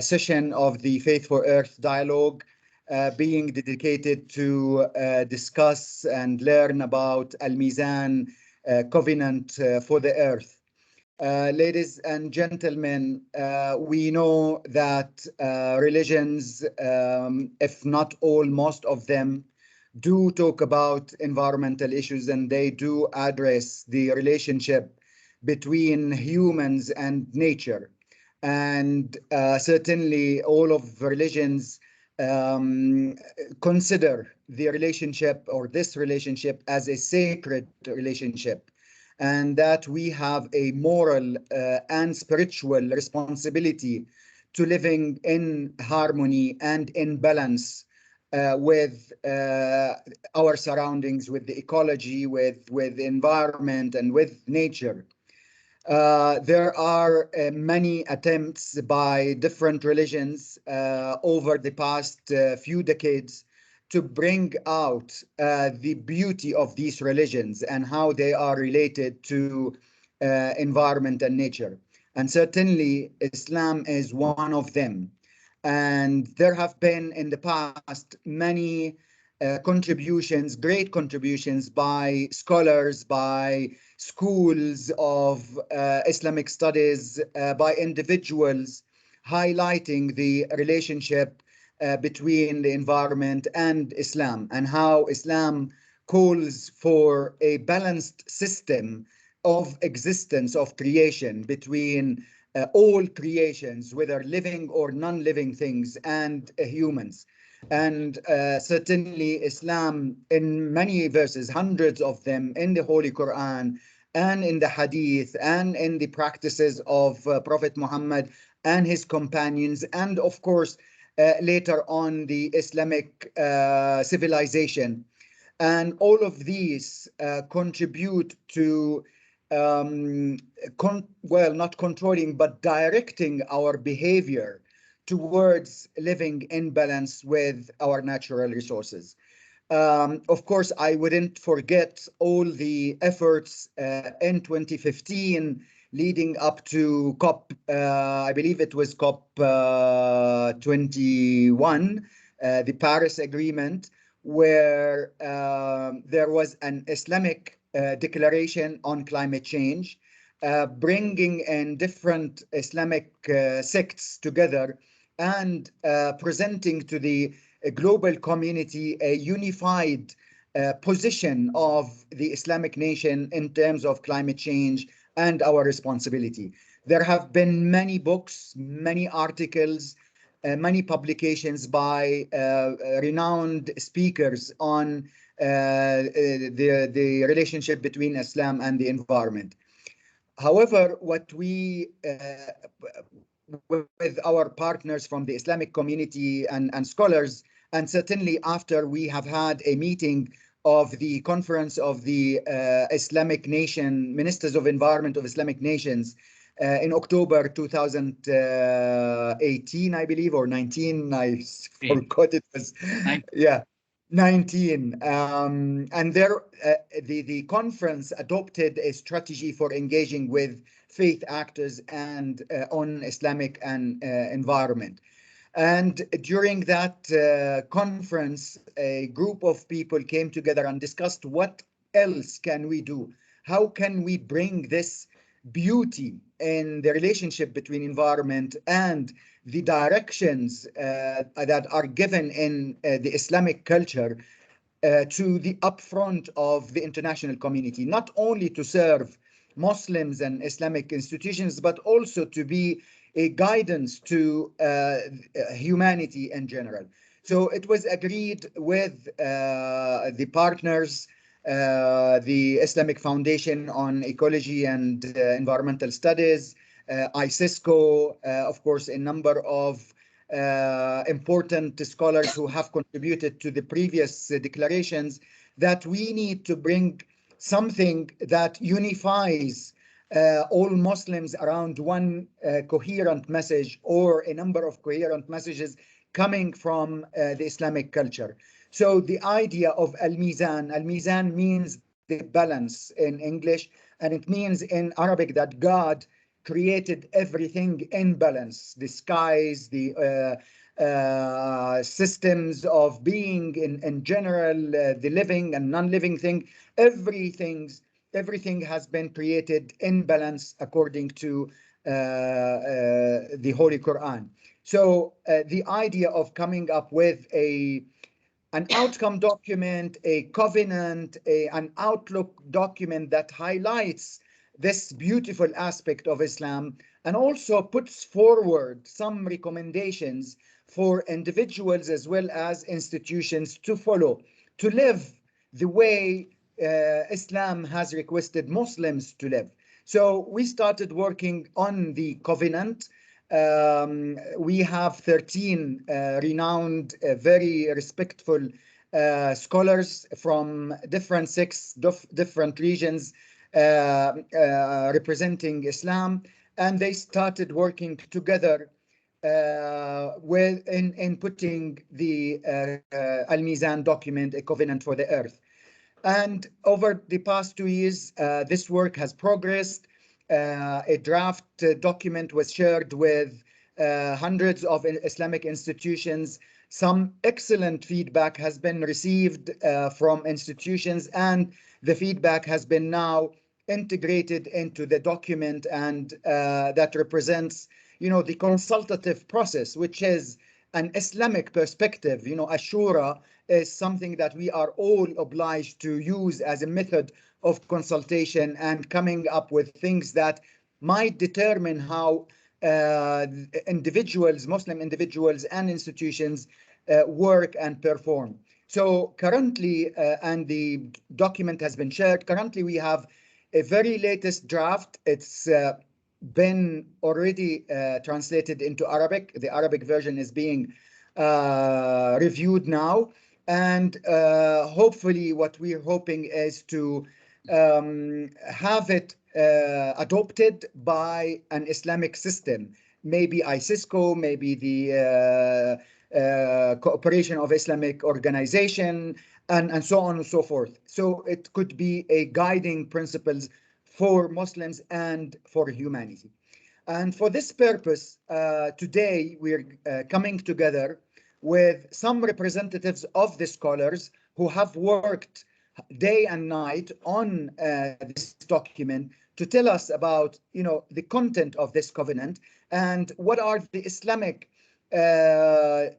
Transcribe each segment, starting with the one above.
session of the Faith for Earth dialogue, being dedicated to discuss and learn about Al-Mizan covenant for the earth. Ladies and gentlemen, we know that religions, if not all, most of them, do talk about environmental issues, and they do address the relationship between humans and nature. And certainly all of religions consider the relationship or this relationship as a sacred relationship, and that we have a moral and spiritual responsibility to living in harmony and in balance with our surroundings, with the ecology, with the environment, and with nature. There are many attempts by different religions over the past few decades to bring out the beauty of these religions and how they are related to environment and nature. And certainly Islam is one of them. And there have been in the past many contributions, great contributions by scholars, by schools of Islamic studies, by individuals, highlighting the relationship between the environment and Islam, and how Islam calls for a balanced system of existence, of creation between all creations, whether living or non-living things, and humans. And certainly Islam, in many verses, hundreds of them in the Holy Quran and in the Hadith and in the practices of Prophet Muhammad and his companions, and of course later on the Islamic civilization. And all of these contribute to not controlling, but directing our behavior towards living in balance with our natural resources. Of course, I wouldn't forget all the efforts in 2015 leading up to COP, I believe it was COP 21, the Paris Agreement, where there was an Islamic declaration on climate change, bringing in different Islamic sects together and presenting to the global community a unified position of the Islamic nation in terms of climate change and our responsibility. There have been many books, many articles, many publications by renowned speakers on the relationship between Islam and the environment. However, what we, with our partners from the Islamic community and scholars, and certainly after we have had a meeting of the Conference of the Islamic Nation, Ministers of Environment of Islamic Nations, in October 2018, I believe, or 19, I forgot it was, 19. And there, the conference adopted a strategy for engaging with faith actors and on Islamic and environment. And during that conference, a group of people came together and discussed what else can we do? How can we bring this beauty in the relationship between environment and the directions that are given in the Islamic culture to the upfront of the international community, not only to serve Muslims and Islamic institutions, but also to be a guidance to humanity in general. So it was agreed with the partners, the Islamic Foundation on Ecology and Environmental Studies, ICISCO, of course, a number of important scholars who have contributed to the previous declarations, that we need to bring something that unifies all Muslims around one coherent message, or a number of coherent messages coming from the Islamic culture. So the idea of Al-Mizan, Al-Mizan means the balance in English, and it means in Arabic that God created everything in balance, the skies, the systems of being in general, the living and non-living thing, everything has been created in balance according to the Holy Quran. So the idea of coming up with an outcome document, a covenant, an outlook document that highlights this beautiful aspect of Islam and also puts forward some recommendations for individuals as well as institutions to follow, to live the way Islam has requested Muslims to live. So we started working on the covenant. We have 13 renowned, very respectful scholars from different regions representing Islam, and they started working together in putting the Al-Mizan document, a covenant for the earth. And over the past 2 years, this work has progressed. A draft document was shared with hundreds of Islamic institutions. Some excellent feedback has been received from institutions, and the feedback has been now integrated into the document, and that represents, the consultative process, which is an Islamic perspective. A shura is something that we are all obliged to use as a method of consultation and coming up with things that might determine how Muslim individuals and institutions work and perform. So currently, and the document has been shared, currently we have a very latest draft. It's been already translated into Arabic. The Arabic version is being reviewed now. And hopefully what we're hoping is to have it adopted by an Islamic system, maybe ISISCO, maybe the Cooperation of Islamic Organization, and so on and so forth. So it could be a guiding principles for Muslims and for humanity. And for this purpose, today we're coming together with some representatives of the scholars who have worked day and night on this document to tell us about, the content of this covenant and what are the Islamic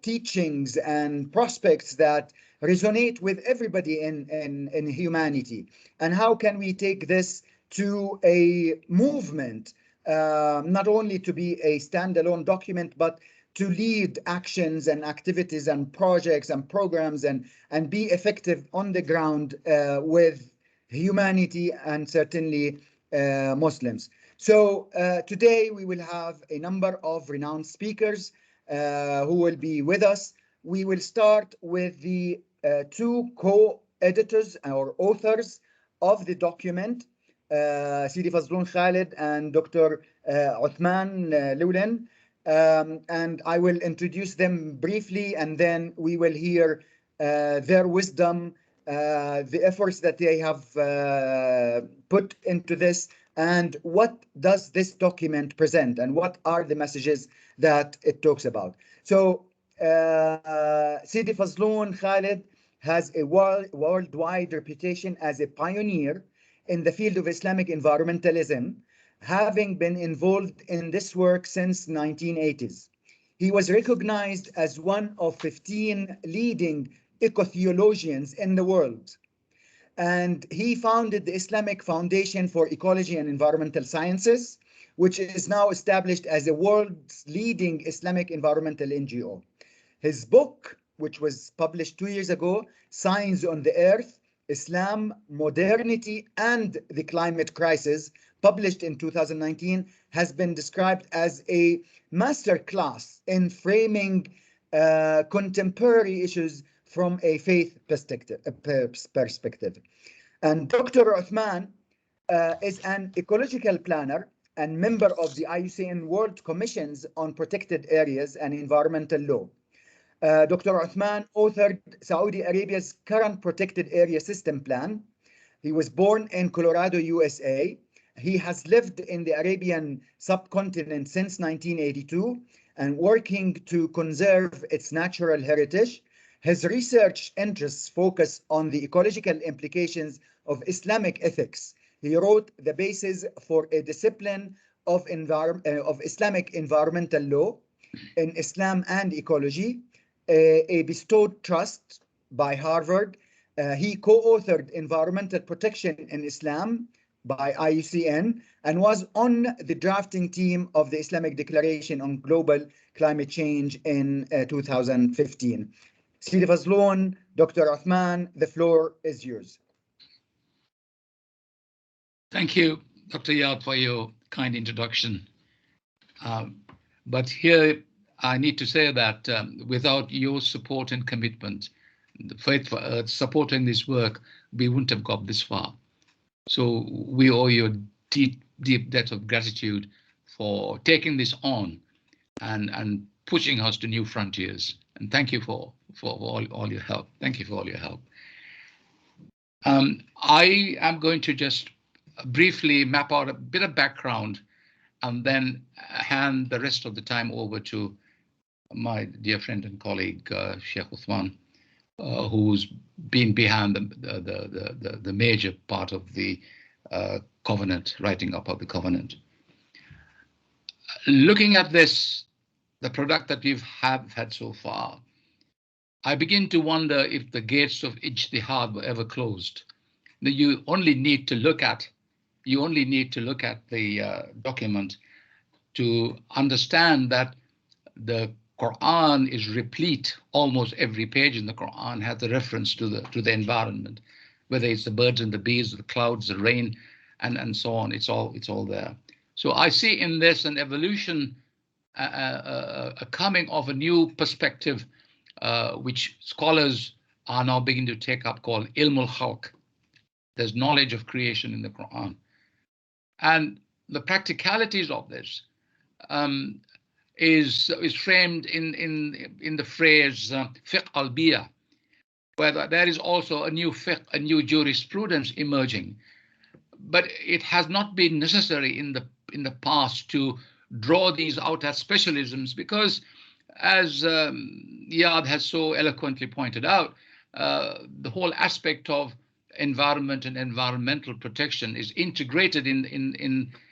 teachings and prospects that resonate with everybody in humanity, and how can we take this to a movement, not only to be a standalone document, but to lead actions and activities and projects and programs and be effective on the ground with humanity and certainly Muslims. So today we will have a number of renowned speakers who will be with us. We will start with the two co-editors or authors of the document, Sidi Fazlun Khalid and Dr. Uthman Lewlin. And I will introduce them briefly, and then we will hear their wisdom, the efforts that they have put into this, and what does this document present, and what are the messages that it talks about. So Sidi Fazlun Khalid has a worldwide reputation as a pioneer in the field of Islamic environmentalism, having been involved in this work since 1980s. He was recognized as one of 15 leading ecotheologians in the world. And he founded the Islamic Foundation for Ecology and Environmental Sciences, which is now established as the world's leading Islamic environmental NGO. His book, which was published 2 years ago, Signs on the Earth, Islam, Modernity, and the Climate Crisis, published in 2019, has been described as a masterclass in framing contemporary issues from a faith perspective. And Dr. Uthman is an ecological planner and member of the IUCN World Commissions on Protected Areas and Environmental Law. Dr. Uthman authored Saudi Arabia's current protected area system plan. He was born in Colorado, USA, He has lived in the Arabian subcontinent since 1982 and working to conserve its natural heritage. His research interests focus on the ecological implications of Islamic ethics. He wrote the basis for a discipline of Islamic environmental law in Islam and ecology, a bestowed trust by Harvard. He co-authored Environmental Protection in Islam by IUCN and was on the drafting team of the Islamic Declaration on Global Climate Change in 2015. Sidi Fazloon, Dr. Uthman, the floor is yours. Thank you, Dr. Yad, for your kind introduction. But here I need to say that without your support and commitment, the Faith for Earth supporting this work, we wouldn't have got this far. So we owe you a deep, deep debt of gratitude for taking this on and pushing us to new frontiers. And thank you for all your help. Thank you for all your help. I am going to just briefly map out a bit of background and then hand the rest of the time over to my dear friend and colleague, Sheikh Uthman, who's been behind the major part of the covenant, writing up of the covenant. Looking at this, the product that we've had so far, I begin to wonder if the gates of ijtihad were ever closed. You only need to look at the document to understand that the Quran is replete. Almost every page in the Quran has a reference to the environment, whether it's the birds and the bees, the clouds, the rain, and so on. It's all there. So I see in this an evolution, a coming of a new perspective, which scholars are now beginning to take up, called ilmul khalq. There's knowledge of creation in the Quran, and the practicalities of this is framed in the phrase fiqh al-biya, where there is also a new fiqh, a new jurisprudence emerging. But it has not been necessary in the past to draw these out as specialisms, because as Yad has so eloquently pointed out, the whole aspect of environment and environmental protection is integrated in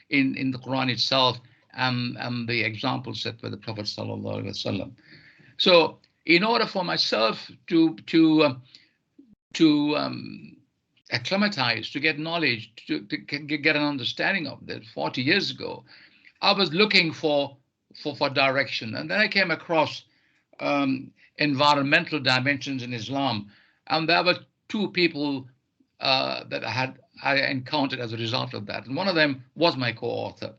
the Quran itself and the examples set by the Prophet sallallahu alaihi wasallam. So, in order for myself to acclimatize, to get knowledge, to get an understanding of this 40 years ago, I was looking for direction, and then I came across environmental dimensions in Islam, and there were two people that I encountered as a result of that, and one of them was my co-author,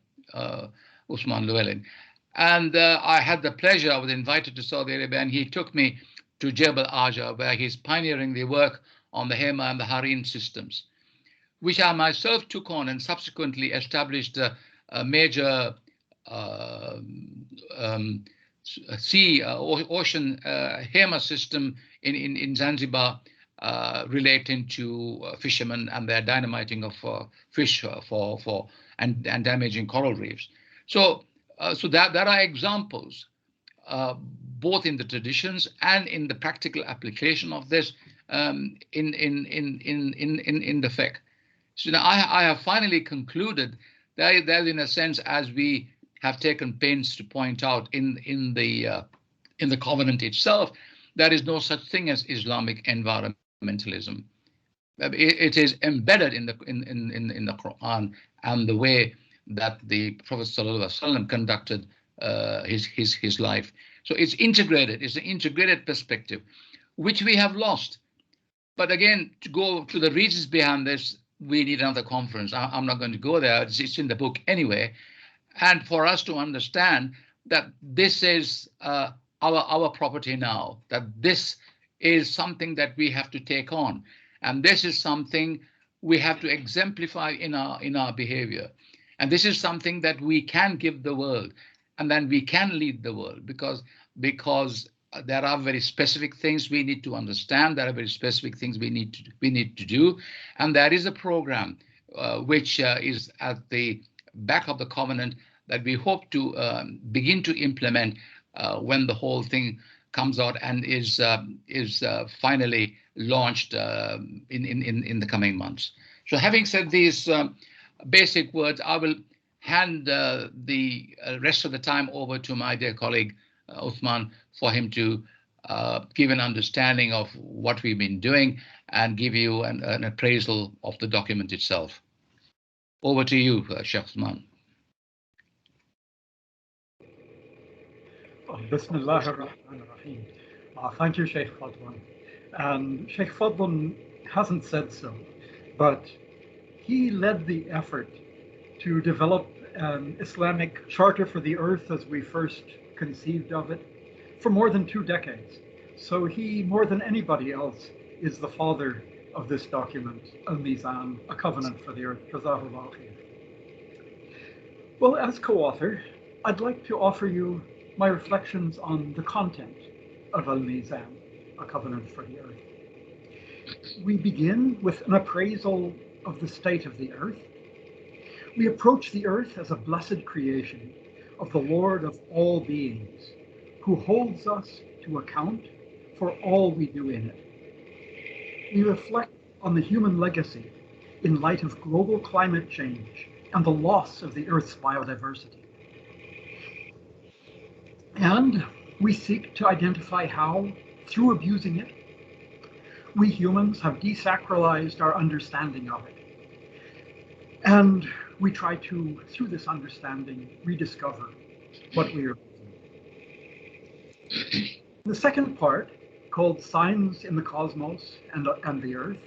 Usman Llewellyn, and I had the pleasure. I was invited to Saudi Arabia, and he took me to Jebel Aja, where he's pioneering the work on the Hema and the Hareen systems, which I myself took on and subsequently established a major ocean Hema system in Zanzibar, relating to fishermen and their dynamiting of fish and damaging coral reefs. So there are examples, both in the traditions and in the practical application of this in the fiqh. So now I have finally concluded that in a sense, as we have taken pains to point out in the covenant itself, there is no such thing as Islamic environmentalism. It is embedded in the Quran and the way that the Prophet ﷺ conducted his life. So it's integrated. It's an integrated perspective, which we have lost. But again, to go to the reasons behind this, we need another conference. I'm not going to go there. It's in the book anyway. And for us to understand that this is our property now, that this is something that we have to take on, and this is something we have to exemplify in our behavior, and this is something that we can give the world, and then we can lead the world, because there are very specific things we need to understand. There are very specific things we need to do, and there is a program which is at the back of the covenant that we hope to begin to implement when the whole thing comes out and is finally launched in the coming months. So having said these basic words, I will hand the rest of the time over to my dear colleague Uthman for him to give an understanding of what we've been doing and give you an appraisal of the document itself. Over to you, Sheikh Uthman. Bismillah ar-Rahman ar-Rahim. Thank you, Sheikh Fadlan. And Sheikh Fadlan hasn't said so, but he led the effort to develop an Islamic charter for the earth as we first conceived of it for more than 2 decades. So he, more than anybody else, is the father of this document, Al-Mizan, a covenant for the earth. Jazahullah khair. Well, as co-author, I'd like to offer you my reflections on the content of Al-Mizan, a covenant for the earth. We begin with an appraisal of the state of the earth. We approach the earth as a blessed creation of the Lord of all beings, who holds us to account for all we do in it. We reflect on the human legacy in light of global climate change and the loss of the earth's biodiversity. And we seek to identify how, through abusing it, we humans have desacralized our understanding of it. And we try to, through this understanding, rediscover what we are. The second part, called Signs in the Cosmos and the Earth,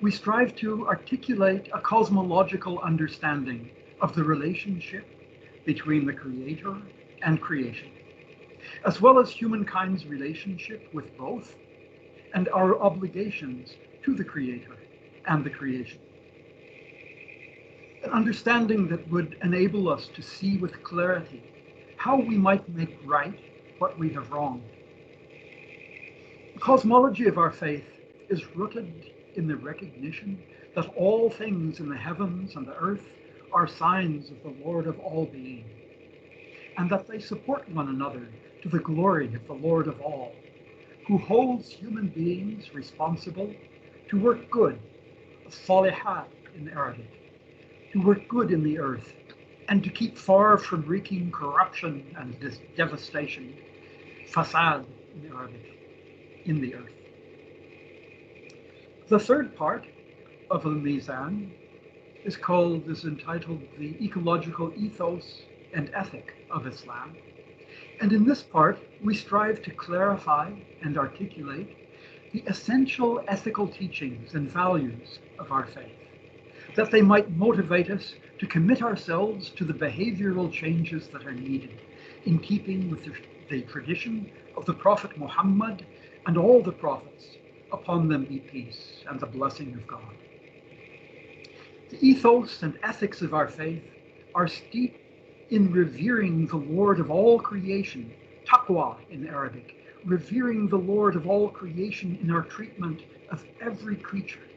we strive to articulate a cosmological understanding of the relationship between the Creator and creation, as well as humankind's relationship with both and our obligations to the Creator and the creation. An understanding that would enable us to see with clarity how we might make right what we have wronged. The cosmology of our faith is rooted in the recognition that all things in the heavens and the earth are signs of the Lord of all being, and that they support one another to the glory of the Lord of all, who holds human beings responsible to work good, salihat in Arabic, to work good in the earth, and to keep far from wreaking corruption and devastation, fasad in Arabic, in the earth. The third part of Al-Mizan is entitled The Ecological Ethos and Ethic of Islam. And in this part, we strive to clarify and articulate the essential ethical teachings and values of our faith, that they might motivate us to commit ourselves to the behavioral changes that are needed in keeping with the tradition of the Prophet Muhammad and all the prophets, upon them be peace and the blessing of God. The ethos and ethics of our faith are steeped in revering the Lord of all creation, taqwa in Arabic, revering the Lord of all creation in our treatment of every creature,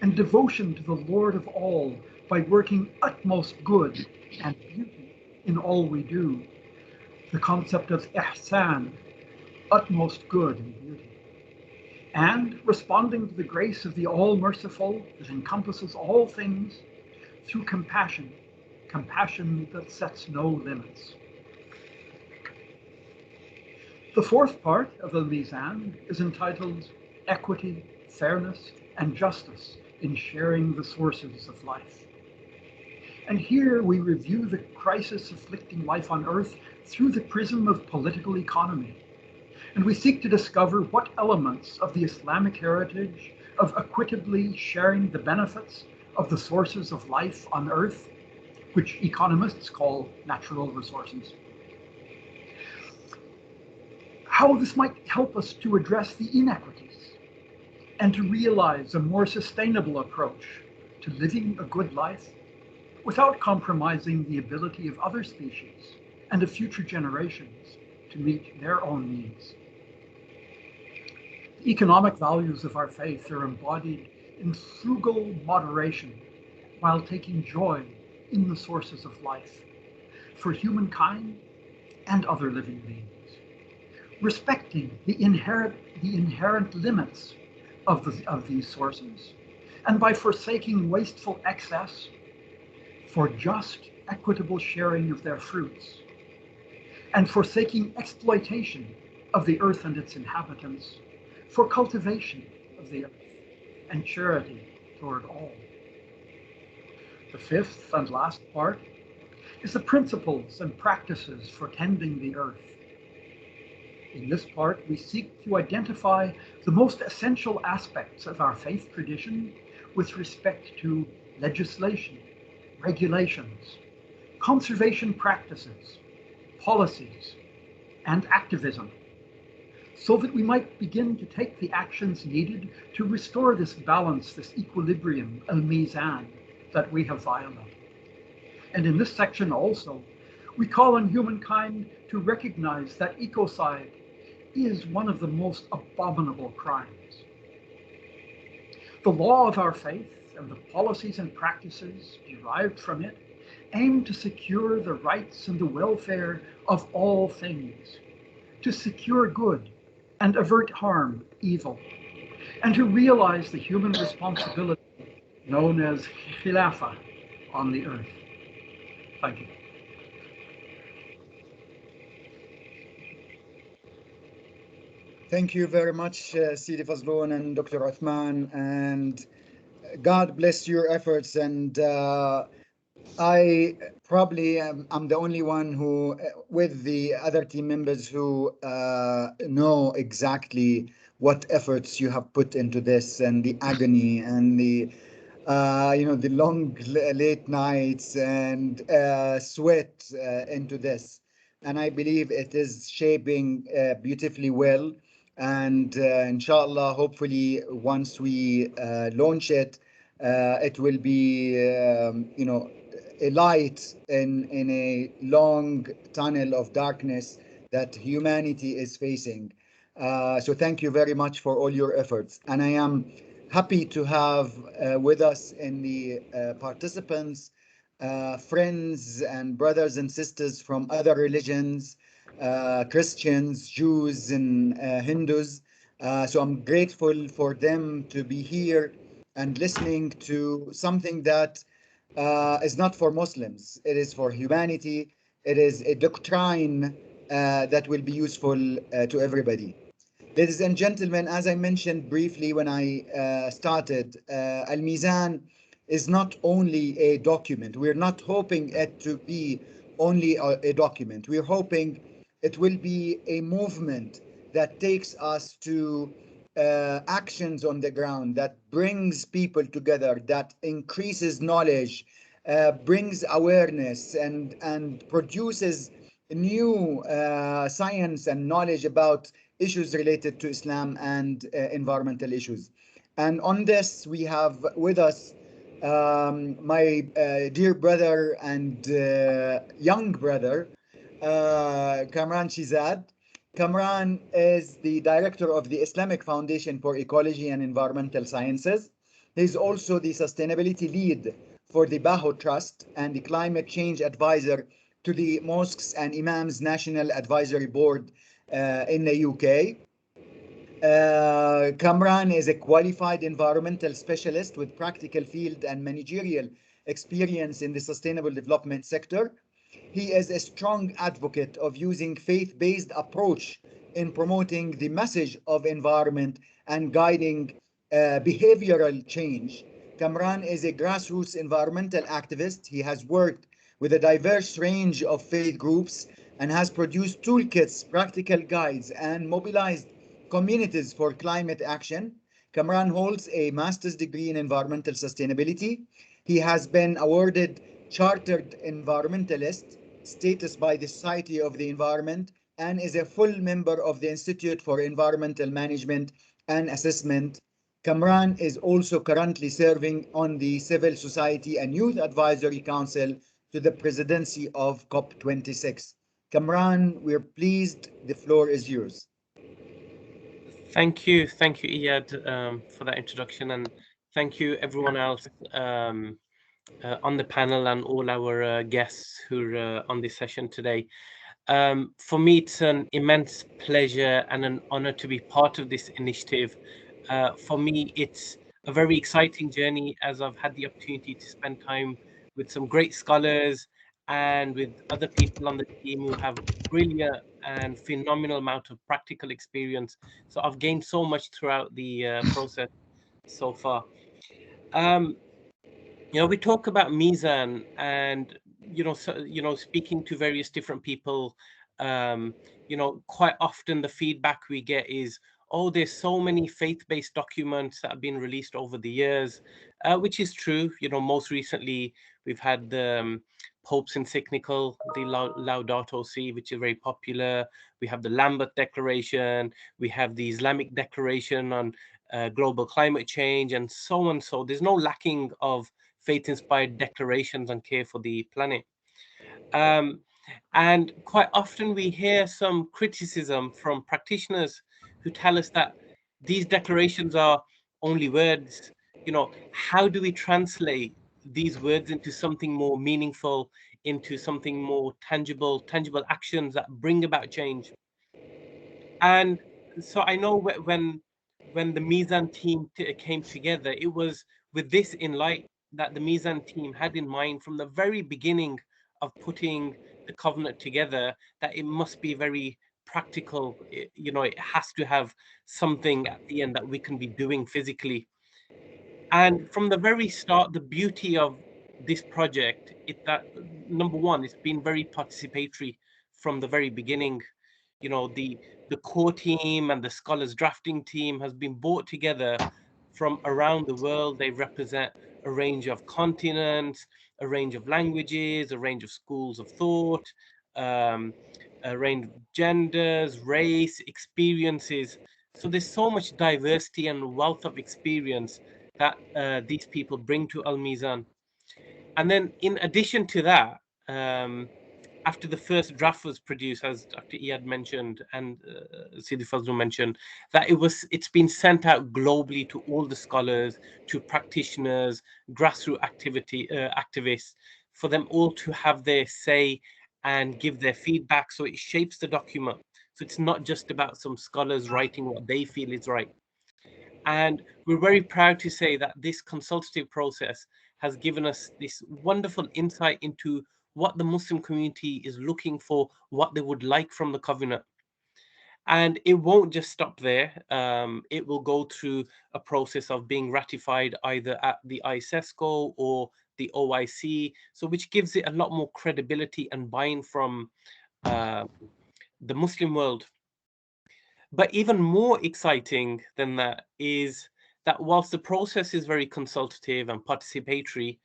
and devotion to the Lord of all by working utmost good and beauty in all we do. The concept of ihsan, utmost good and beauty. And responding to the grace of the all-merciful that encompasses all things through compassion, compassion that sets no limits. The fourth part of Al-Mizan is entitled Equity, Fairness, and Justice in Sharing the Sources of Life. And here we review the crisis afflicting life on Earth through the prism of political economy. And we seek to discover what elements of the Islamic heritage of equitably sharing the benefits of the sources of life on Earth, which economists call natural resources, how this might help us to address the inequities and to realize a more sustainable approach to living a good life without compromising the ability of other species and of future generations to meet their own needs. The economic values of our faith are embodied in frugal moderation while taking joy in the sources of life for humankind and other living beings, respecting the inherent limits of these sources, and by forsaking wasteful excess for just, equitable sharing of their fruits, and forsaking exploitation of the earth and its inhabitants for cultivation of the earth and charity toward all. The fifth and last part is the principles and practices for tending the earth. In this part, we seek to identify the most essential aspects of our faith tradition with respect to legislation, regulations, conservation practices, policies, and activism, so that we might begin to take the actions needed to restore this balance, this equilibrium, Al-Mizan, that we have violated. And in this section also, we call on humankind to recognize that ecocide is one of the most abominable crimes. The law of our faith and the policies and practices derived from it aim to secure the rights and the welfare of all things, to secure good and avert harm, evil, and to realize the human responsibility known as khilafah on the earth. Thank you. Thank you very much, Sidi Fazloon and Dr. Uthman, and God bless your efforts. And I probably I'm the only one who, with the other team members, who know exactly what efforts you have put into this, and the agony and the the long late nights and sweat into this. And I believe it is shaping beautifully well. And inshallah, hopefully, once we launch it, it will be, a light in a long tunnel of darkness that humanity is facing. So thank you very much for all your efforts. And I am happy to have with us in the participants friends and brothers and sisters from other religions, Christians, Jews, and Hindus. So I'm grateful for them to be here and listening to something that is not for Muslims. It is for humanity. It is a doctrine that will be useful to everybody. Ladies and gentlemen, as I mentioned briefly when I started, Al-Mizan is not only a document. We're not hoping it to be only a document. We're hoping it will be a movement that takes us to actions on the ground, that brings people together, that increases knowledge, brings awareness, and produces new science and knowledge about issues related to Islam and environmental issues. And on this, we have with us my dear brother and young brother, Kamran Shizad. Kamran is the director of the Islamic Foundation for Ecology and Environmental Sciences. He's also the sustainability lead for the Baho Trust and the climate change advisor to the Mosques and Imams National Advisory Board in the UK. Kamran is a qualified environmental specialist with practical field and managerial experience in the sustainable development sector. He is a strong advocate of using faith-based approach in promoting the message of environment and guiding behavioral change. Kamran is a grassroots environmental activist. He has worked with a diverse range of faith groups and has produced toolkits, practical guides, and mobilized communities for climate action. Kamran holds a master's degree in environmental sustainability. He has been awarded Chartered Environmentalist status by the Society of the Environment and is a full member of the Institute for Environmental Management and Assessment. Kamran is also currently serving on the Civil Society and Youth Advisory Council to the presidency of COP26. Kamran, we're pleased. The floor is yours. Thank you, Iyad, for that introduction, and Thank you, everyone else on the panel and all our guests who are on this session today. For me, it's an immense pleasure and an honor to be part of this initiative. For me, it's a very exciting journey as I've had the opportunity to spend time with some great scholars and with other people on the team who have brilliant and phenomenal amount of practical experience. So I've gained so much throughout the process so far. We talk about Mizan and, speaking to various different people, quite often the feedback we get is, oh, there's so many faith-based documents that have been released over the years, which is true. Most recently, we've had the Pope's encyclical, the Laudato Si, which is very popular. We have the Lambeth Declaration. We have the Islamic Declaration on global climate change, and so on. So there's no lacking of faith-inspired declarations and care for the planet. And quite often we hear some criticism from practitioners who tell us that these declarations are only words. How do we translate these words into something more meaningful, into something more tangible actions that bring about change? And so I know when the Mizan team came together, it was with this in light that the Mizan team had in mind from the very beginning of putting the covenant together, that it must be very practical. It has to have something at the end that we can be doing physically. And from the very start, the beauty of this project is that, number one, it's been very participatory from the very beginning. The core team and the scholars drafting team has been brought together from around the world. They represent a range of continents, a range of languages, a range of schools of thought, um, a range of genders, race, experiences. So there's so much diversity and wealth of experience that these people bring to Al-Mizan. And then in addition to that, after the first draft was produced, as Dr. Iyad mentioned and Sidi Fazlul mentioned, that it's been sent out globally to all the scholars, to practitioners, grassroots activists, for them all to have their say and give their feedback. So it shapes the document. So it's not just about some scholars writing what they feel is right. And we're very proud to say that this consultative process has given us this wonderful insight into what the Muslim community is looking for, what they would like from the covenant. And it won't just stop there. It will go through a process of being ratified either at the ISESCO or the OIC, so which gives it a lot more credibility and buy-in from the Muslim world. But even more exciting than that is that whilst the process is very consultative and participatory,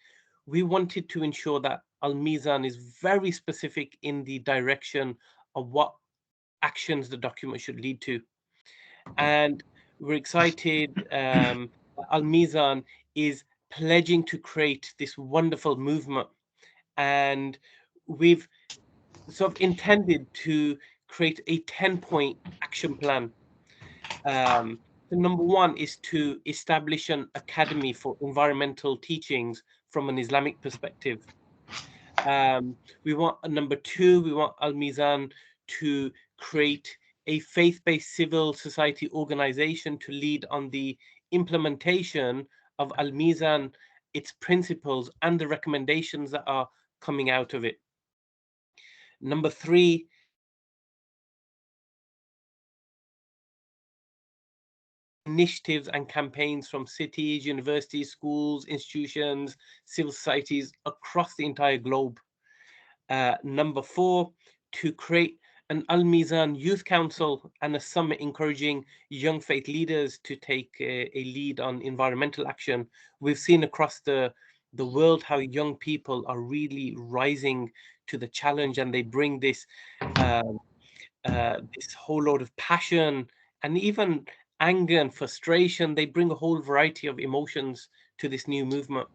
we wanted to ensure that Al-Mizan is very specific in the direction of what actions the document should lead to. And we're excited. Al-Mizan is pledging to create this wonderful movement. And we've sort of intended to create a 10-point action plan. The number one is to establish an academy for environmental teachings from an Islamic perspective. We want number two, we want Al-Mizan to create a faith-based civil society organization to lead on the implementation of Al-Mizan, its principles, and the recommendations that are coming out of it. Number three, initiatives and campaigns from cities, universities, schools, institutions, civil societies across the entire globe. Number four, to create an Al-Mizan Youth Council and a summit encouraging young faith leaders to take a lead on environmental action. We've seen across the world how young people are really rising to the challenge, and they bring this this whole load of passion and even anger and frustration. They bring a whole variety of emotions to this new movement.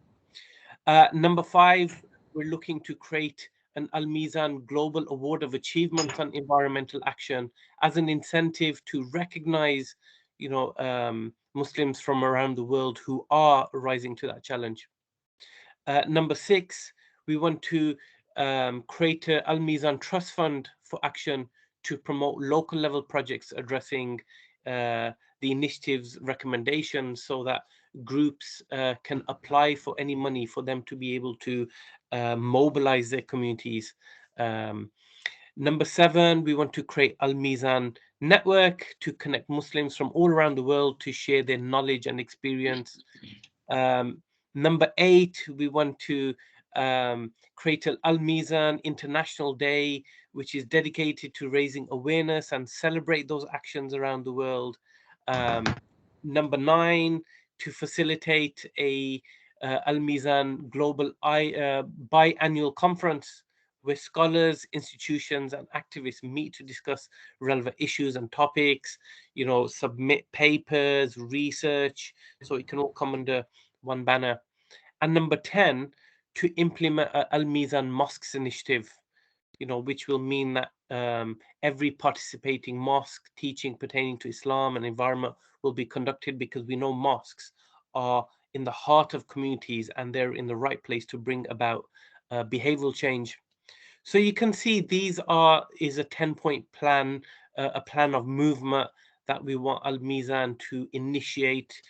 Number five, we're looking to create an Al-Mizan Global Award of Achievement on Environmental Action as an incentive to recognize, Muslims from around the world who are rising to that challenge. Number 6, we want to create a Al-Mizan Trust Fund for Action to promote local level projects addressing the initiative's recommendations, so that groups can apply for any money for them to be able to mobilize their communities. Number 7, we want to create Al-Mizan network to connect Muslims from all around the world to share their knowledge and experience. Number 8, we want to create an Al-Mizan International Day, which is dedicated to raising awareness and celebrate those actions around the world. Number 9, to facilitate a Al-Mizan Global biannual conference where scholars, institutions, and activists meet to discuss relevant issues and topics, submit papers, research, so it can all come under one banner. And number 10, to implement Al-Mizan Mosques initiative, which will mean that every participating mosque teaching pertaining to Islam and environment will be conducted, because we know mosques are in the heart of communities and they're in the right place to bring about behavioral change. So you can see these is a 10-point plan, a plan of movement that we want Al-Mizan to initiate.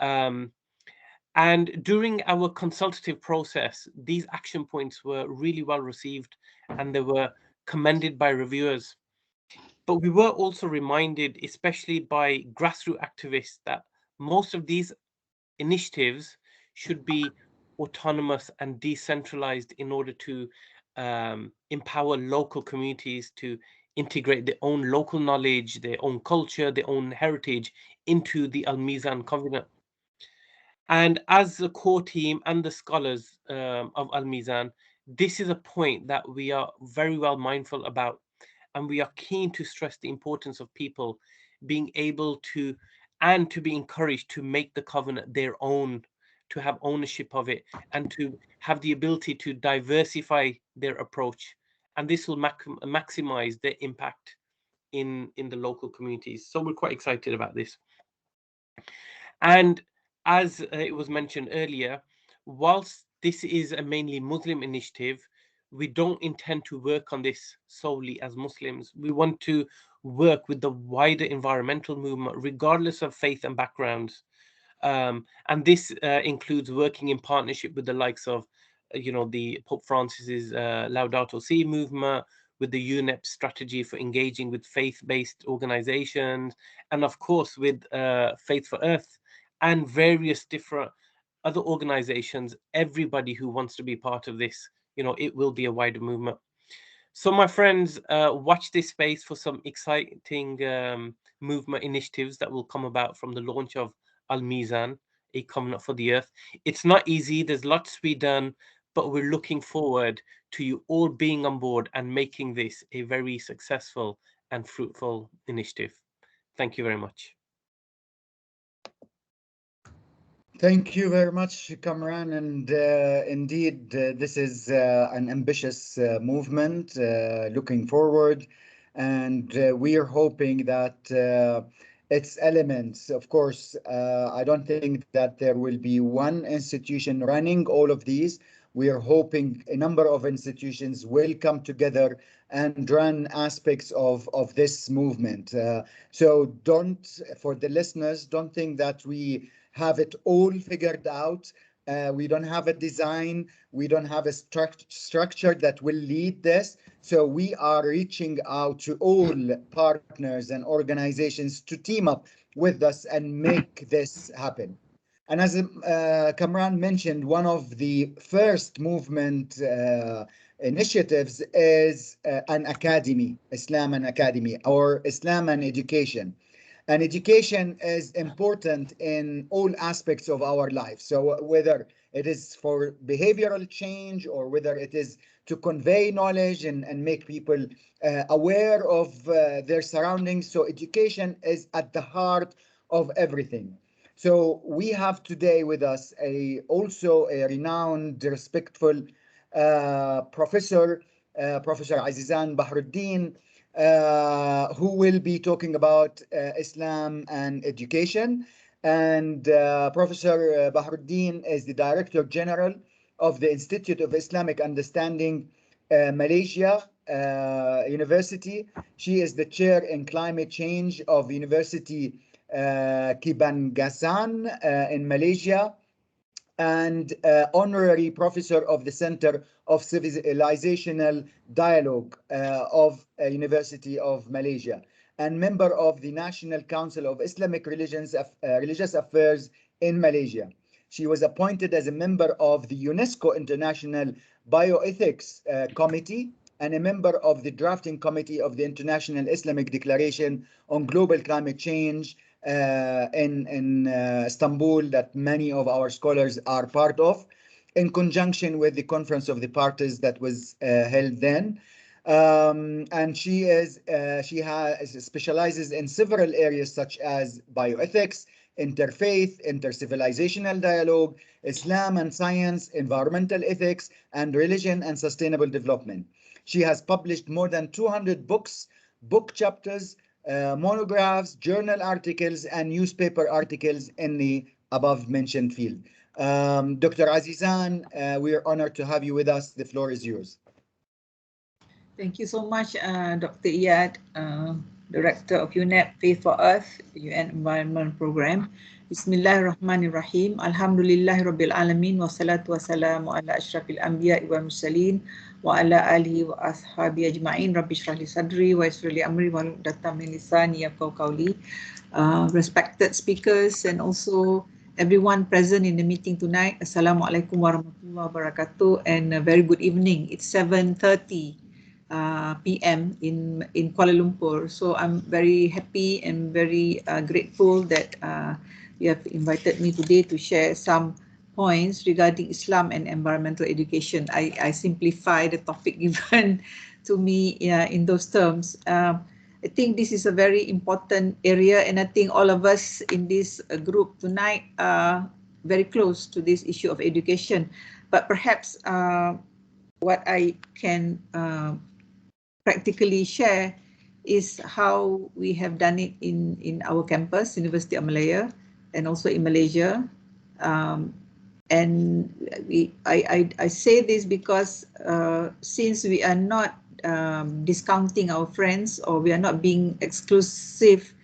And during our consultative process, these action points were really well received and they were commended by reviewers. But we were also reminded, especially by grassroots activists, that most of these initiatives should be autonomous and decentralized in order to empower local communities to integrate their own local knowledge, their own culture, their own heritage into the Al-Mizan covenant. And as the core team and the scholars of Al-Mizan, this is a point that we are very well mindful about, and we are keen to stress the importance of people being able to, and to be encouraged to make the covenant their own, to have ownership of it, and to have the ability to diversify their approach. And this will maximize their impact in the local communities. So we're quite excited about this. And as it was mentioned earlier, whilst this is a mainly Muslim initiative, we don't intend to work on this solely as Muslims. We want to work with the wider environmental movement, regardless of faith and backgrounds. And this includes working in partnership with the likes of, the Pope Francis's Laudato Si movement, with the Unet strategy for engaging with faith-based organizations, and of course with Faith for Earth and various different other organizations. Everybody who wants to be part of this, it will be a wider movement. So my friends, watch this space for some exciting movement initiatives that will come about from the launch of Al-Mizan, a covenant for the earth. It's not easy, there's lots to be done, but we're looking forward to you all being on board and making this a very successful and fruitful initiative. Thank you very much. Thank you very much, Kamran. And indeed, this is an ambitious movement looking forward. And we are hoping that its elements, of course, I don't think that there will be one institution running all of these. We are hoping a number of institutions will come together and run aspects of this movement. So for the listeners, don't think that we have it all figured out. We don't have a design. We don't have a structure that will lead this. So we are reaching out to all partners and organizations to team up with us and make this happen. And as Kamran mentioned, one of the first movement initiatives is an academy, Islam and Academy, or Islam and Education. And education is important in all aspects of our life. So whether it is for behavioral change or whether it is to convey knowledge and make people aware of their surroundings. So education is at the heart of everything. So we have today with us also a renowned, respectful professor, Professor Azizan Bahruddin, who will be talking about Islam and education. And Professor Bahruddin is the Director General of the Institute of Islamic Understanding, Malaysia University. She is the chair in climate change of University Kibangsasan in Malaysia, and honorary professor of the Center of Civilizational Dialogue of University of Malaysia, and member of the National Council of Islamic Religious Affairs in Malaysia. She was appointed as a member of the UNESCO International Bioethics Committee and a member of the drafting committee of the International Islamic Declaration on Global Climate Change in Istanbul, that many of our scholars are part of, in conjunction with the Conference of the Parties that was held then. And she specializes in several areas such as bioethics, interfaith, intercivilizational dialogue, Islam and science, environmental ethics, and religion and sustainable development. She has published more than 200 books, book chapters, monographs, journal articles, and newspaper articles in the above mentioned field. Dr. Azizan, we are honored to have you with us. The floor is yours. Thank you so much, Dr. Iyad, Director of Unet Faith for Earth, UN Environment Program. Bismillahirrahmanirrahim. Alhamdulillahirabbil alamin wassalatu wassalamu ala asyrafil anbiya'i wal mursalin wa ala alihi wa ashabi ajma'in. Rabbi shrah li sadri wa yassir li amri wa hlul min lisani yafqahu qawli. Respected speakers and also everyone present in the meeting tonight, Assalamualaikum warahmatullahi wabarakatuh, and a very good evening. It's 7:30 p.m. in Kuala Lumpur. So I'm very happy and very grateful that you have invited me today to share some points regarding Islam and environmental education. I simplify the topic given to me in those terms. I think this is a very important area, and I think all of us in this group tonight are very close to this issue of education. But perhaps what I can practically share is how we have done it in our campus, University of Malaya, and also in Malaysia. And I say this because since we are not discounting our friends, or we are not being exclusive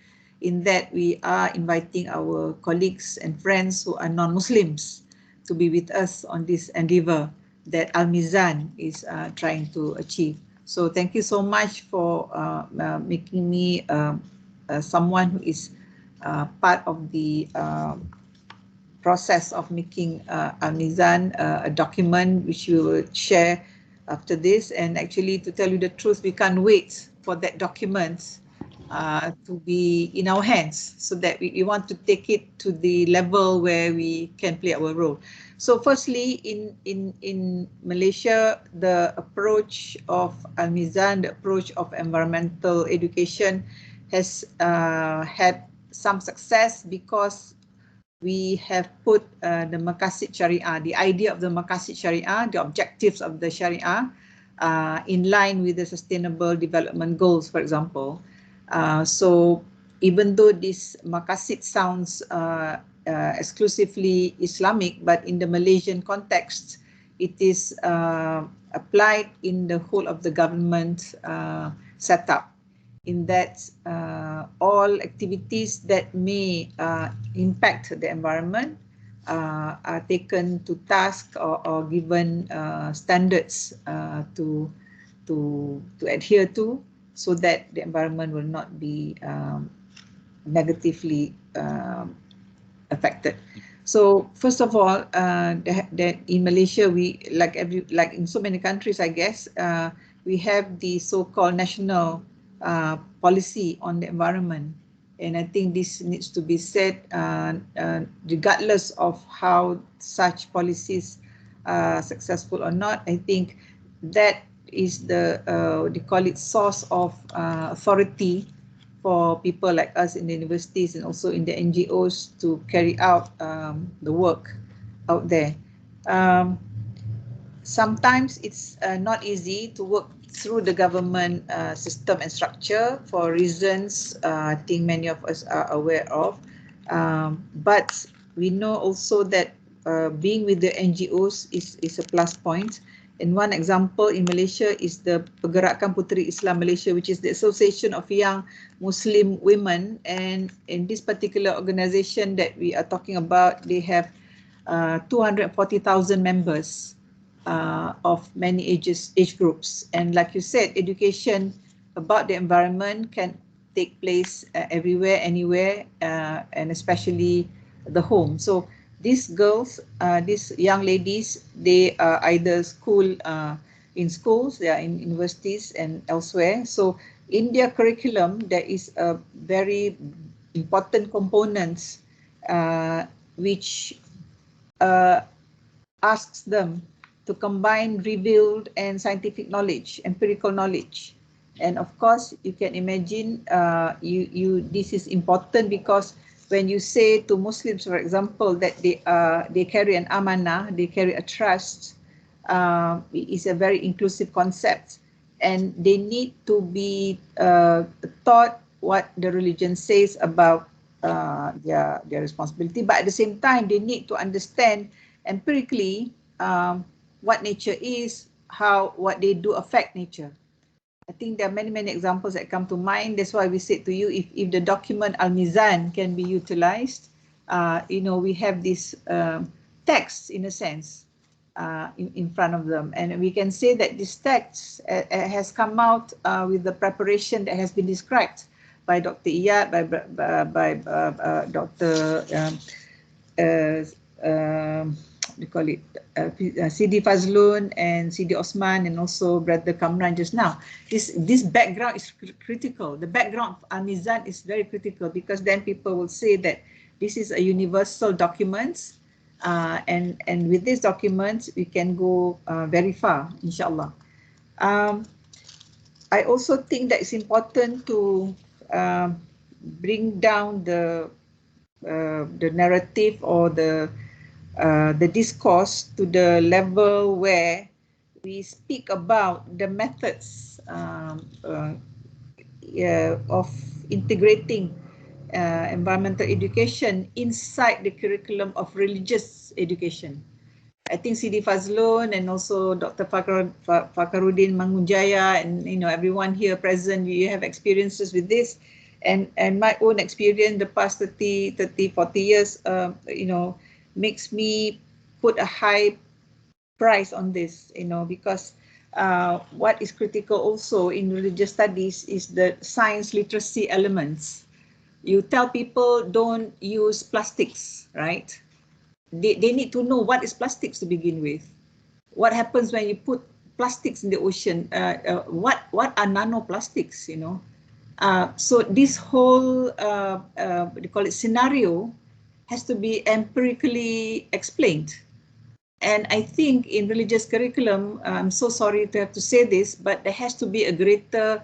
in that we are inviting our colleagues and friends who are non-Muslims to be with us on this endeavor that Al-Mizan is trying to achieve. So thank you so much for making me someone who is part of the process of making Al-Mizan a document which we will share after this. And actually, to tell you the truth, we can't wait for that document to be in our hands, so that we want to take it to the level where we can play our role. So firstly, in Malaysia, the approach of Al-Mizan, the approach of environmental education has had some success because we have put the Maqasid Sharia, the idea of the Maqasid Sharia, the objectives of the Sharia, in line with the Sustainable Development Goals, for example. So even though this Maqasid sounds exclusively Islamic, but in the Malaysian context, it is applied in the whole of the government setup, in that all activities that may impact the environment are taken to task or given standards to adhere to, so that the environment will not be negatively affected. So first of all, that in Malaysia, we like in so many countries, I guess, we have the so-called national policy on the environment, and I think this needs to be said, regardless of how such policies are successful or not. I think that is the they call it source of authority for people like us in the universities and also in the NGOs to carry out the work out there. Sometimes it's not easy to work through the government system and structure for reasons I think many of us are aware of. But we know also that being with the NGOs is a plus point. And one example in Malaysia is the Pergerakan Puteri Islam Malaysia, which is the Association of Young Muslim Women. And in this particular organization that we are talking about, they have 240,000 members of many age groups. And like you said, education about the environment can take place everywhere, anywhere, and especially the home. So these girls, these young ladies, they are either in schools, they are in universities and elsewhere. So in their curriculum, there is a very important components which asks them to combine revealed and scientific knowledge, empirical knowledge. And of course, you can imagine this is important because when you say to Muslims, for example, that they carry an amanah, they carry a trust, is a very inclusive concept, and they need to be taught what the religion says about their responsibility. But at the same time, they need to understand empirically what nature is, what they do affect nature. I think there are many examples that come to mind. That's why we said to you, if the document Al-Mizan can be utilized, we have this text in a sense in front of them, and we can say that this text has come out with the preparation that has been described by Dr. Iyad, by Dr. We call it Sidi Fazlun and Sidi Osman, and also Brother Kamran just now. This background is critical. The background of Al-Mizan is very critical, because then people will say that this is a universal document, and with these documents we can go very far, inshallah. I also think that it's important to bring down the narrative or the discourse to the level where we speak about the methods of integrating environmental education inside the curriculum of religious education. I think Sidi Fazlun and also Dr. Fakaruddin Mangunjaya and everyone here present, you have experiences with this, and my own experience the past 30, 40 years, makes me put a high price on this, because what is critical also in religious studies is the science literacy elements. You tell people don't use plastics, right? They need to know what is plastics to begin with. What happens when you put plastics in the ocean? What are nanoplastics, So this whole, what do you call it, scenario has to be empirically explained. And I think in religious curriculum, I'm so sorry to have to say this, but there has to be a greater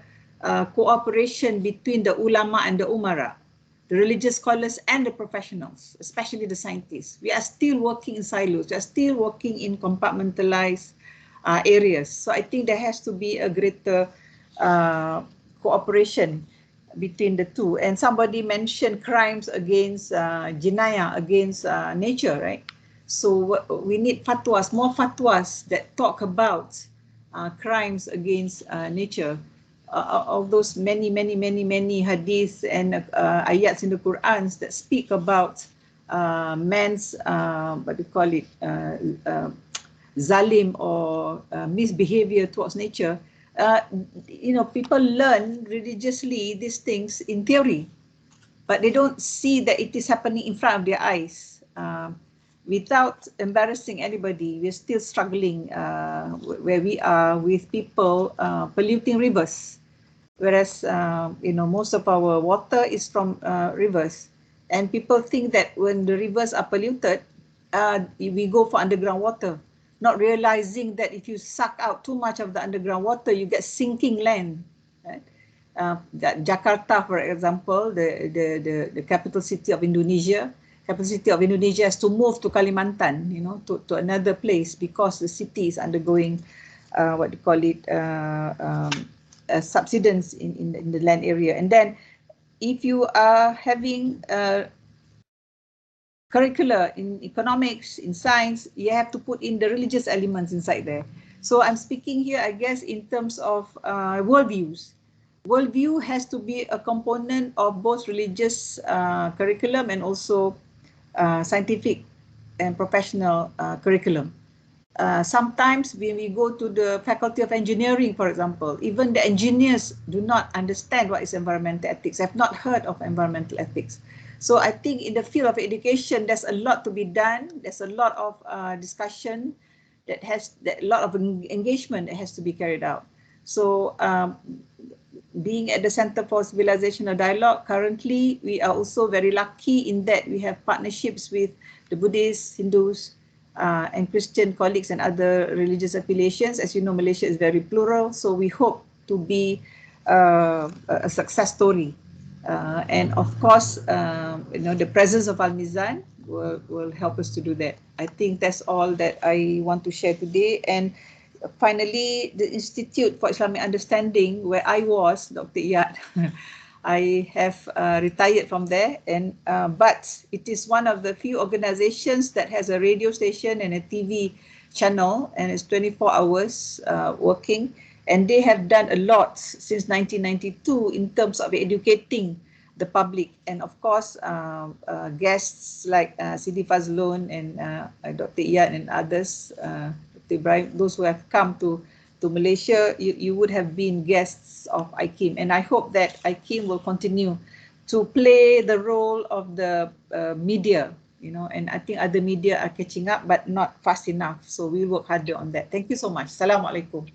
cooperation between the ulama and the umara, the religious scholars and the professionals, especially the scientists. We are still working in silos. We are still working in compartmentalized areas. So I think there has to be a greater cooperation between the two. And somebody mentioned crimes against jinayah, against nature, right? So we need fatwas, more fatwas that talk about crimes against nature. Of those many hadiths and ayats in the Quran that speak about man's, what do you call it, zalim or misbehavior towards nature. People learn religiously these things in theory, but they don't see that it is happening in front of their eyes. Without embarrassing anybody, we're still struggling where we are with people polluting rivers, whereas most of our water is from rivers, and people think that when the rivers are polluted, we go for underground water, not realizing that if you suck out too much of the underground water, you get sinking land. Right? Jakarta, for example, the capital city of Indonesia, has to move to Kalimantan, to another place because the city is undergoing what do you call it, subsidence in the land area. And then if you are having curricula in economics, in science, you have to put in the religious elements inside there. So I'm speaking here, I guess, in terms of worldviews. Worldview has to be a component of both religious curriculum and also scientific and professional curriculum. Sometimes when we go to the Faculty of Engineering, for example, even the engineers do not understand what is environmental ethics, have not heard of environmental ethics. So I think in the field of education, there's a lot to be done. There's a lot of discussion a lot of engagement that has to be carried out. So being at the Center for Civilizational Dialogue, currently we are also very lucky in that we have partnerships with the Buddhists, Hindus, and Christian colleagues and other religious affiliations. As you know, Malaysia is very plural, so we hope to be a success story. And of course, the presence of Al-Mizan will help us to do that. I think that's all that I want to share today. And finally, the Institute for Islamic Understanding, where I was, Dr. Iyad, I have retired from there, and but it is one of the few organizations that has a radio station and a TV channel, and it's 24 hours working. And they have done a lot since 1992 in terms of educating the public. And of course, guests like Sidi Fazlun and Dr. Iyad and others, Dr. Ibrahim, those who have come to Malaysia, you would have been guests of IKIM. And I hope that IKIM will continue to play the role of the media, and I think other media are catching up, but not fast enough. So we'll work harder on that. Thank you so much. Assalamu alaikum.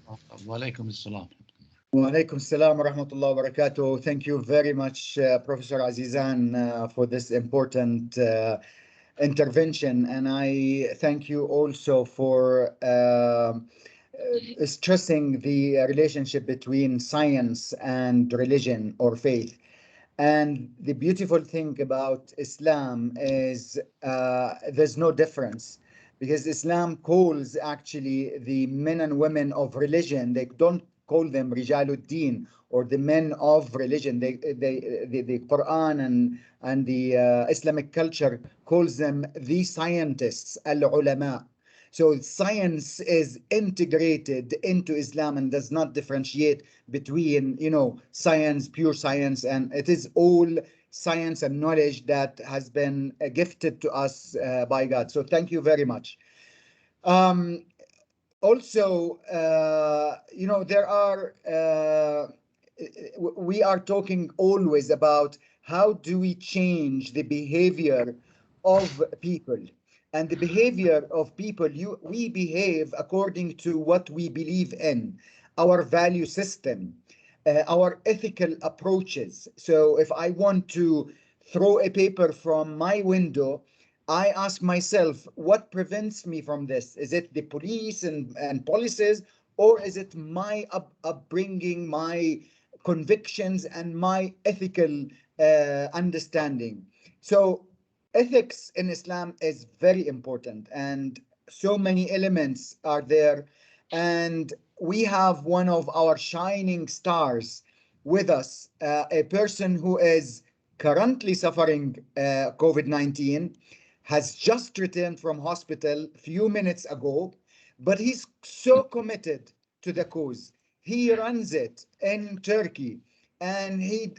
Wa alaikum assalam. Wa alaikum assalam wa rahmatullahi wa barakatuh. Thank you very much, Professor Azizan, for this important intervention. And I thank you also for stressing the relationship between science and religion or faith. And the beautiful thing about Islam is there's no difference, because Islam calls actually the men and women of religion, they don't call them Rijaluddin or the men of religion. The Quran and the Islamic culture calls them the scientists, al-ulama. So science is integrated into Islam and does not differentiate between, science, pure science, and it is all science and knowledge that has been gifted to us by God. So thank you very much. Also, we are talking always about how do we change the behavior of people. And the behavior of people, we behave according to what we believe in, our value system, our ethical approaches. So if I want to throw a paper from my window, I ask myself, what prevents me from this? Is it the police and policies, or is it my upbringing, my convictions, and my ethical understanding? So ethics in Islam is very important, and so many elements are there. And we have one of our shining stars with us, a person who is currently suffering COVID-19, has just returned from hospital a few minutes ago, but he's so committed to the cause. He runs it in Turkey, and he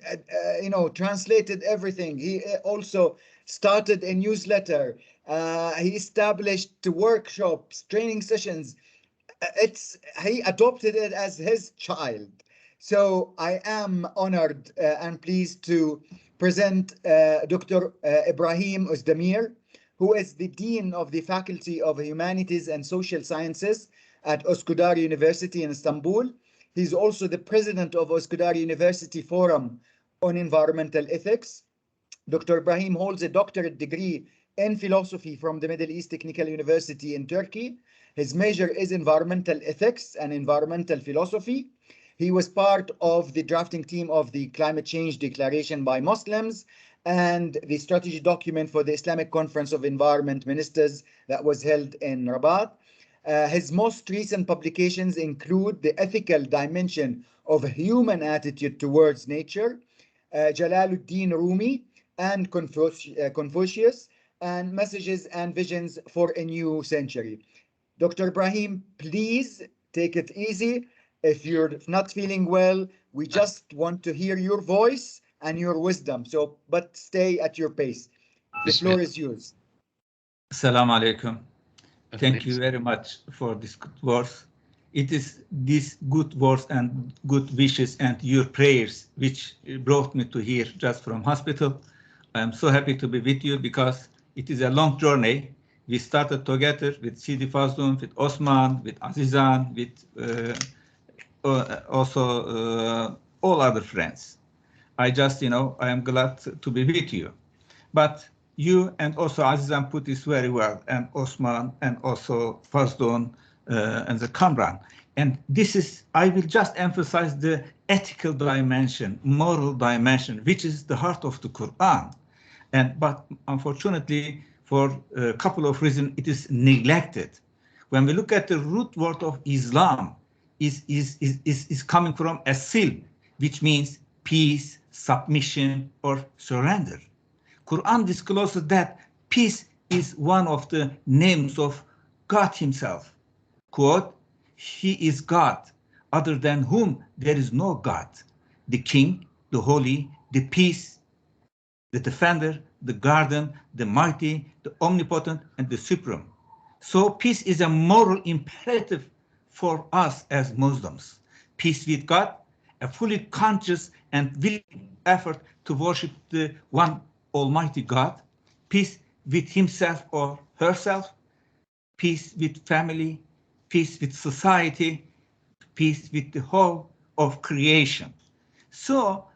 translated everything. He also started a newsletter. He established workshops, training sessions. He adopted it as his child. So I am honored and pleased to present Dr. Ibrahim Özdemir, who is the Dean of the Faculty of Humanities and Social Sciences at Üsküdar University in Istanbul. He's also the president of Üsküdar University Forum on Environmental Ethics. Dr. Ibrahim holds a doctorate degree in philosophy from the Middle East Technical University in Turkey. His major is environmental ethics and environmental philosophy. He was part of the drafting team of the Climate Change Declaration by Muslims and the strategy document for the Islamic Conference of Environment Ministers that was held in Rabat. His most recent publications include The Ethical Dimension of Human Attitude Towards Nature, Jalaluddin Rumi, and Confucius, and Messages and Visions for a New Century. Dr. Ibrahim, please take it easy. If you're not feeling well, we just want to hear your voice and your wisdom. But stay at your pace. The floor is yours. Assalamu alaikum. Thank you very much for this good words. It is these good words and good wishes and your prayers which brought me to here just from hospital. I am so happy to be with you because it is a long journey. We started together with Sidi Fazlun, with Osman, with Azizan, with also all other friends. I just, I am glad to be with you. But you and also Azizan put this very well, and Osman, and also Fazlun, and the Kamran. And this is, I will just emphasize the ethical dimension, moral dimension, which is the heart of the Quran. But unfortunately, for a couple of reasons, it is neglected. When we look at the root word of Islam, is coming from asil, which means peace, submission, or surrender. Quran discloses that peace is one of the names of God himself. Quote, he is God, other than whom there is no God. The King, the Holy, the Peace, the Defender, the Guardian, the Mighty, the Omnipotent, and the Supreme. So peace is a moral imperative for us as Muslims. Peace with God, a fully conscious and willing effort to worship the one Almighty God, peace with himself or herself, peace with family, peace with society, peace with the whole of creation. So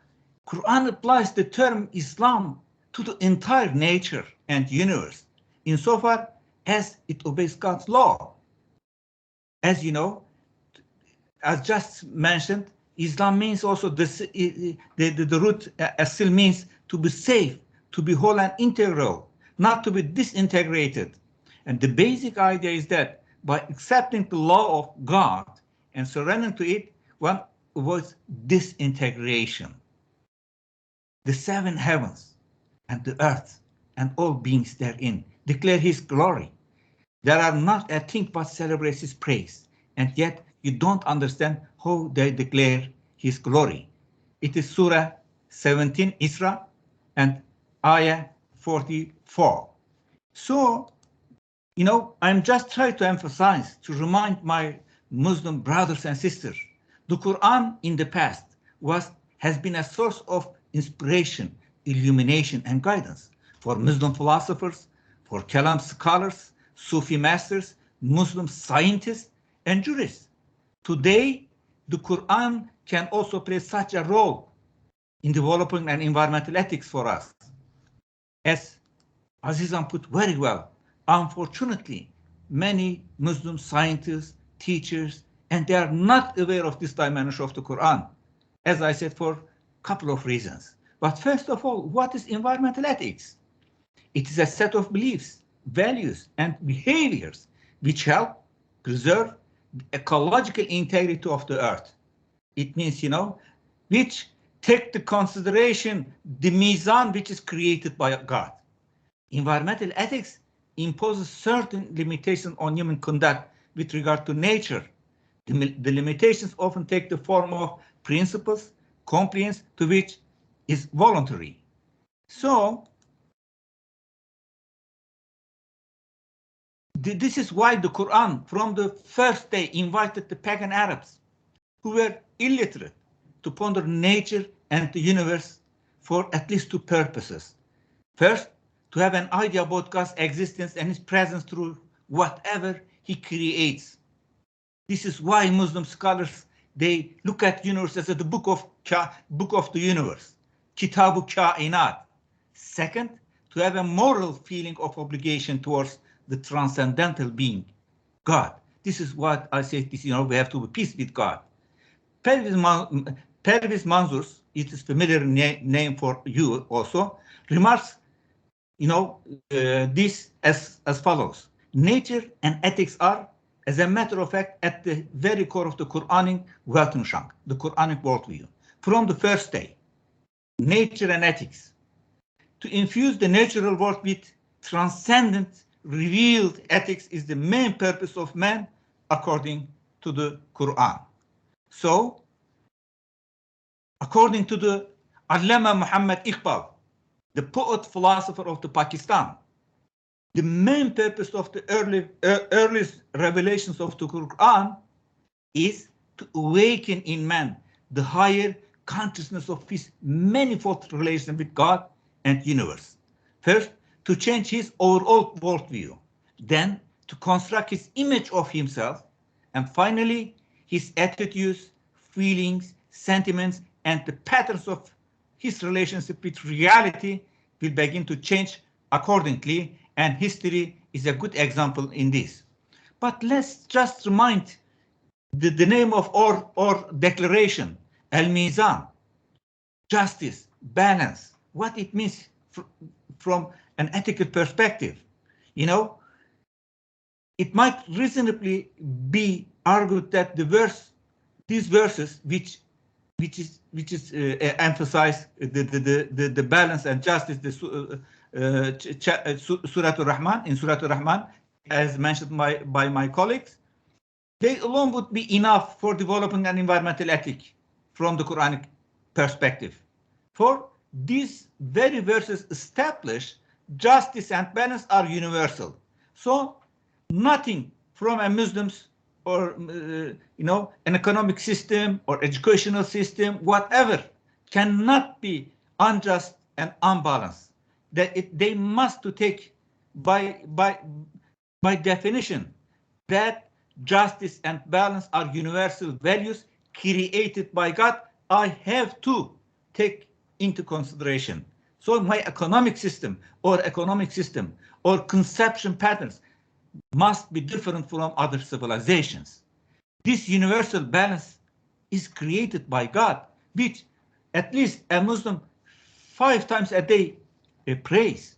Quran applies the term Islam to the entire nature and universe, insofar as it obeys God's law. As you know, as just mentioned, Islam means also the root still means to be safe, to be whole and integral, not to be disintegrated. And the basic idea is that by accepting the law of God and surrendering to it, one avoids disintegration. The seven heavens and the earth and all beings therein declare his glory. There are not a thing but celebrates his praise, and yet you don't understand how they declare his glory. It is Surah 17, Isra, and Ayah 44. So, I'm just trying to emphasize, to remind my Muslim brothers and sisters, the Quran in the past has been a source of inspiration, illumination, and guidance for Muslim philosophers, for Kalam scholars, Sufi masters, Muslim scientists, and jurists. Today, the Quran can also play such a role in developing an environmental ethics for us. As Azizan put very well, unfortunately, many Muslim scientists, teachers, and they are not aware of this dimension of the Quran, as I said, for a couple of reasons. But first of all, what is environmental ethics? It is a set of beliefs, values, and behaviors which help preserve the ecological integrity of the earth. It means, which take the consideration the Mizan which is created by God. Environmental ethics imposes certain limitations on human conduct with regard to nature. The limitations often take the form of principles, compliance to which is voluntary. So, this is why the Quran, from the first day, invited the pagan Arabs, who were illiterate, to ponder nature and the universe for at least two purposes. First, to have an idea about God's existence and his presence through whatever he creates. This is why Muslim scholars, they look at the universe as the book of the universe, Kitabu Kainat. Second, to have a moral feeling of obligation towards the transcendental being, God. This is what I say, we have to be peace with God. Pervez Manzur, it is familiar name for you also, remarks, this as follows. Nature and ethics are as a matter of fact, at the very core of the Quranic Weltanschauung, the Quranic worldview, from the first day, nature and ethics, to infuse the natural world with transcendent, revealed ethics is the main purpose of man, according to the Quran. So, according to the Allama Muhammad Iqbal, the poet philosopher of the Pakistan, the main purpose of the earliest revelations of the Quran is to awaken in man the higher consciousness of his manifold relation with God and universe. First, to change his overall worldview, then to construct his image of himself, and finally, his attitudes, feelings, sentiments, and the patterns of his relationship with reality will begin to change accordingly, and history is a good example in this. But let's just remind the name of our declaration, Al-Mizan, justice, balance, what it means from an ethical perspective. You know, it might reasonably be argued that these verses, which emphasize the balance and justice, Surah Al-Rahman, in Surah Al-Rahman, as mentioned by my colleagues, they alone would be enough for developing an environmental ethic from the Quranic perspective. For these very verses establish justice and balance are universal. So nothing from a Muslim's or an economic system or educational system, whatever, cannot be unjust and unbalanced. They must to take by definition that justice and balance are universal values created by God. I have to take into consideration. So my economic system or conception patterns must be different from other civilizations. This universal balance is created by God, which at least a Muslim 5 times a day prays.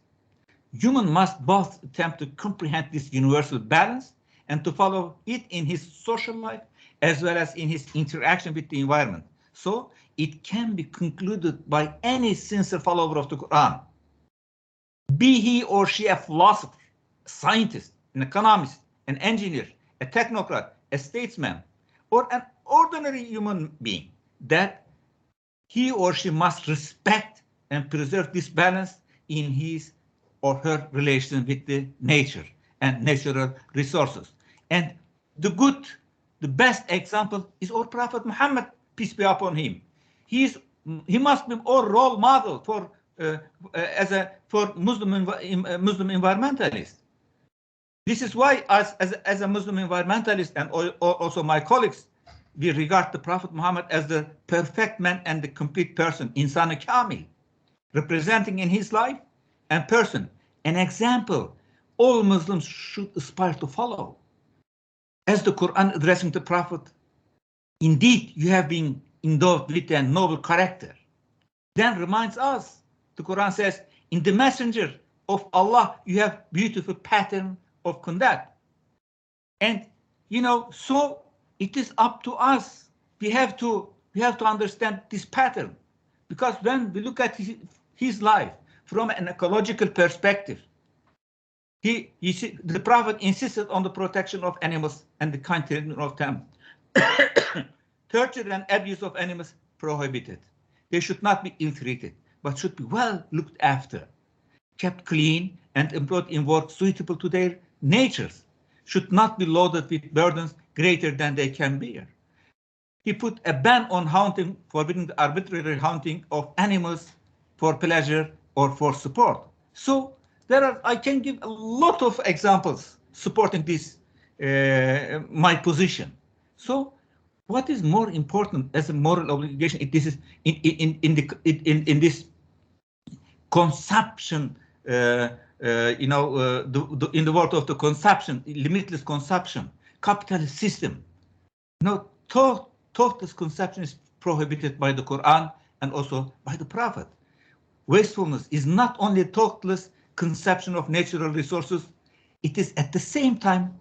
Human must both attempt to comprehend this universal balance and to follow it in his social life as well as in his interaction with the environment. So it can be concluded by any sincere follower of the Quran, be he or she a philosopher, a scientist, an economist, an engineer, a technocrat, a statesman, or an ordinary human being, that he or she must respect and preserve this balance in his or her relation with the nature and natural resources. And the best example is our Prophet Muhammad, peace be upon him. He must be our role model for Muslim environmentalists. This is why, as a Muslim environmentalist and also my colleagues, we regard the Prophet Muhammad as the perfect man and the complete person, Insan Kamil, representing in his life and person an example all Muslims should aspire to follow. As the Quran addressing the Prophet, indeed you have been endowed with a noble character. Then reminds us, the Quran says, in the messenger of Allah you have beautiful pattern of conduct. And so it is up to us. We have to understand this pattern, because when we look at his life from an ecological perspective, the Prophet insisted on the protection of animals and the kind treatment of them. Torture and abuse of animals prohibited. They should not be ill-treated, but should be well looked after, kept clean, and employed in work suitable to their natures. Should not be loaded with burdens greater than they can bear. He put a ban on hunting, forbidding the arbitrary hunting of animals for pleasure or for sport. So I can give a lot of examples supporting this, my position. So what is more important as a moral obligation? This is in this consumption, in the world of the consumption, limitless consumption, capitalist system. Thoughtless consumption is prohibited by the Quran and also by the Prophet. Wastefulness is not only thoughtless conception of natural resources, it is at the same time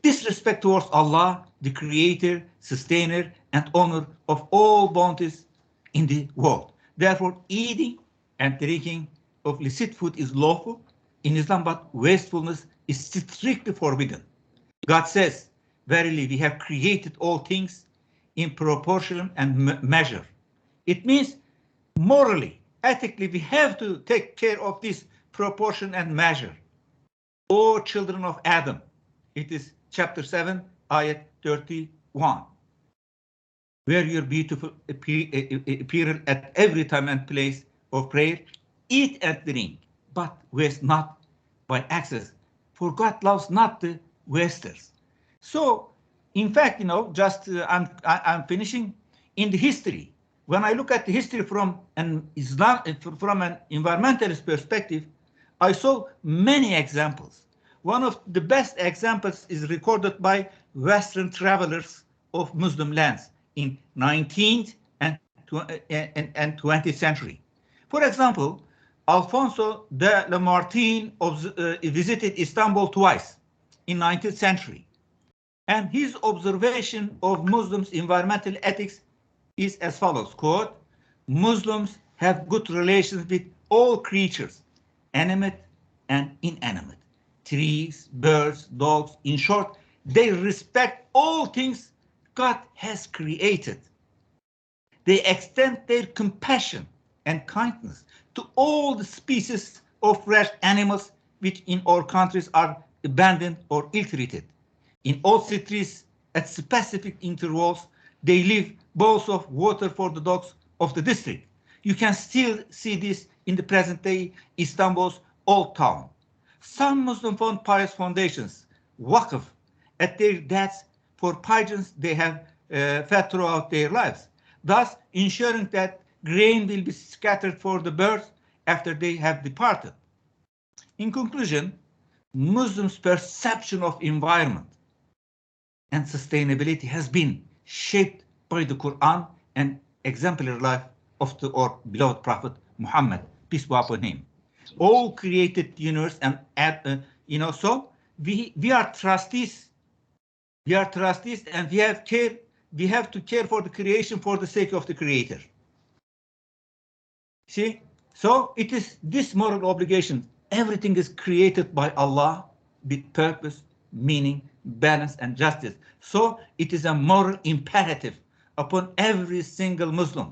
disrespect towards Allah, the creator, sustainer, and owner of all bounties in the world. Therefore, eating and drinking of illicit food is lawful in Islam, but wastefulness is strictly forbidden. God says, verily, we have created all things in proportion and measure. It means morally, ethically, we have to take care of this proportion and measure. O children of Adam, it is chapter 7, ayat 31. Wear your beautiful apparel at every time and place of prayer. Eat and drink, but waste not by excess, for God loves not the wasters. So, in fact, I'm finishing in the history. When I look at the history from an environmentalist perspective, I saw many examples. One of the best examples is recorded by Western travelers of Muslim lands in 19th and 20th century. For example, Alfonso de Lamartine visited Istanbul twice in 19th century. And his observation of Muslims' environmental ethics is as follows, quote, Muslims have good relations with all creatures, animate and inanimate, trees, birds, dogs. In short, they respect all things God has created. They extend their compassion and kindness to all the species of fresh animals which in our countries are abandoned or ill-treated. In all cities, at specific intervals, they leave bowls of water for the dogs of the district. You can still see this in the present-day Istanbul's old town. Some Muslim-owned pious foundations, Waqf, at their deaths for pigeons they have fed throughout their lives, thus ensuring that grain will be scattered for the birds after they have departed. In conclusion, Muslims' perception of environment and sustainability has been shaped by the Quran and exemplary life of our beloved Prophet Muhammad, peace be upon him. All created universe and so we are trustees. We are trustees and we have to care for the creation for the sake of the creator. See, so it is this moral obligation. Everything is created by Allah with purpose, meaning, balance, and justice. So it is a moral imperative upon every single Muslim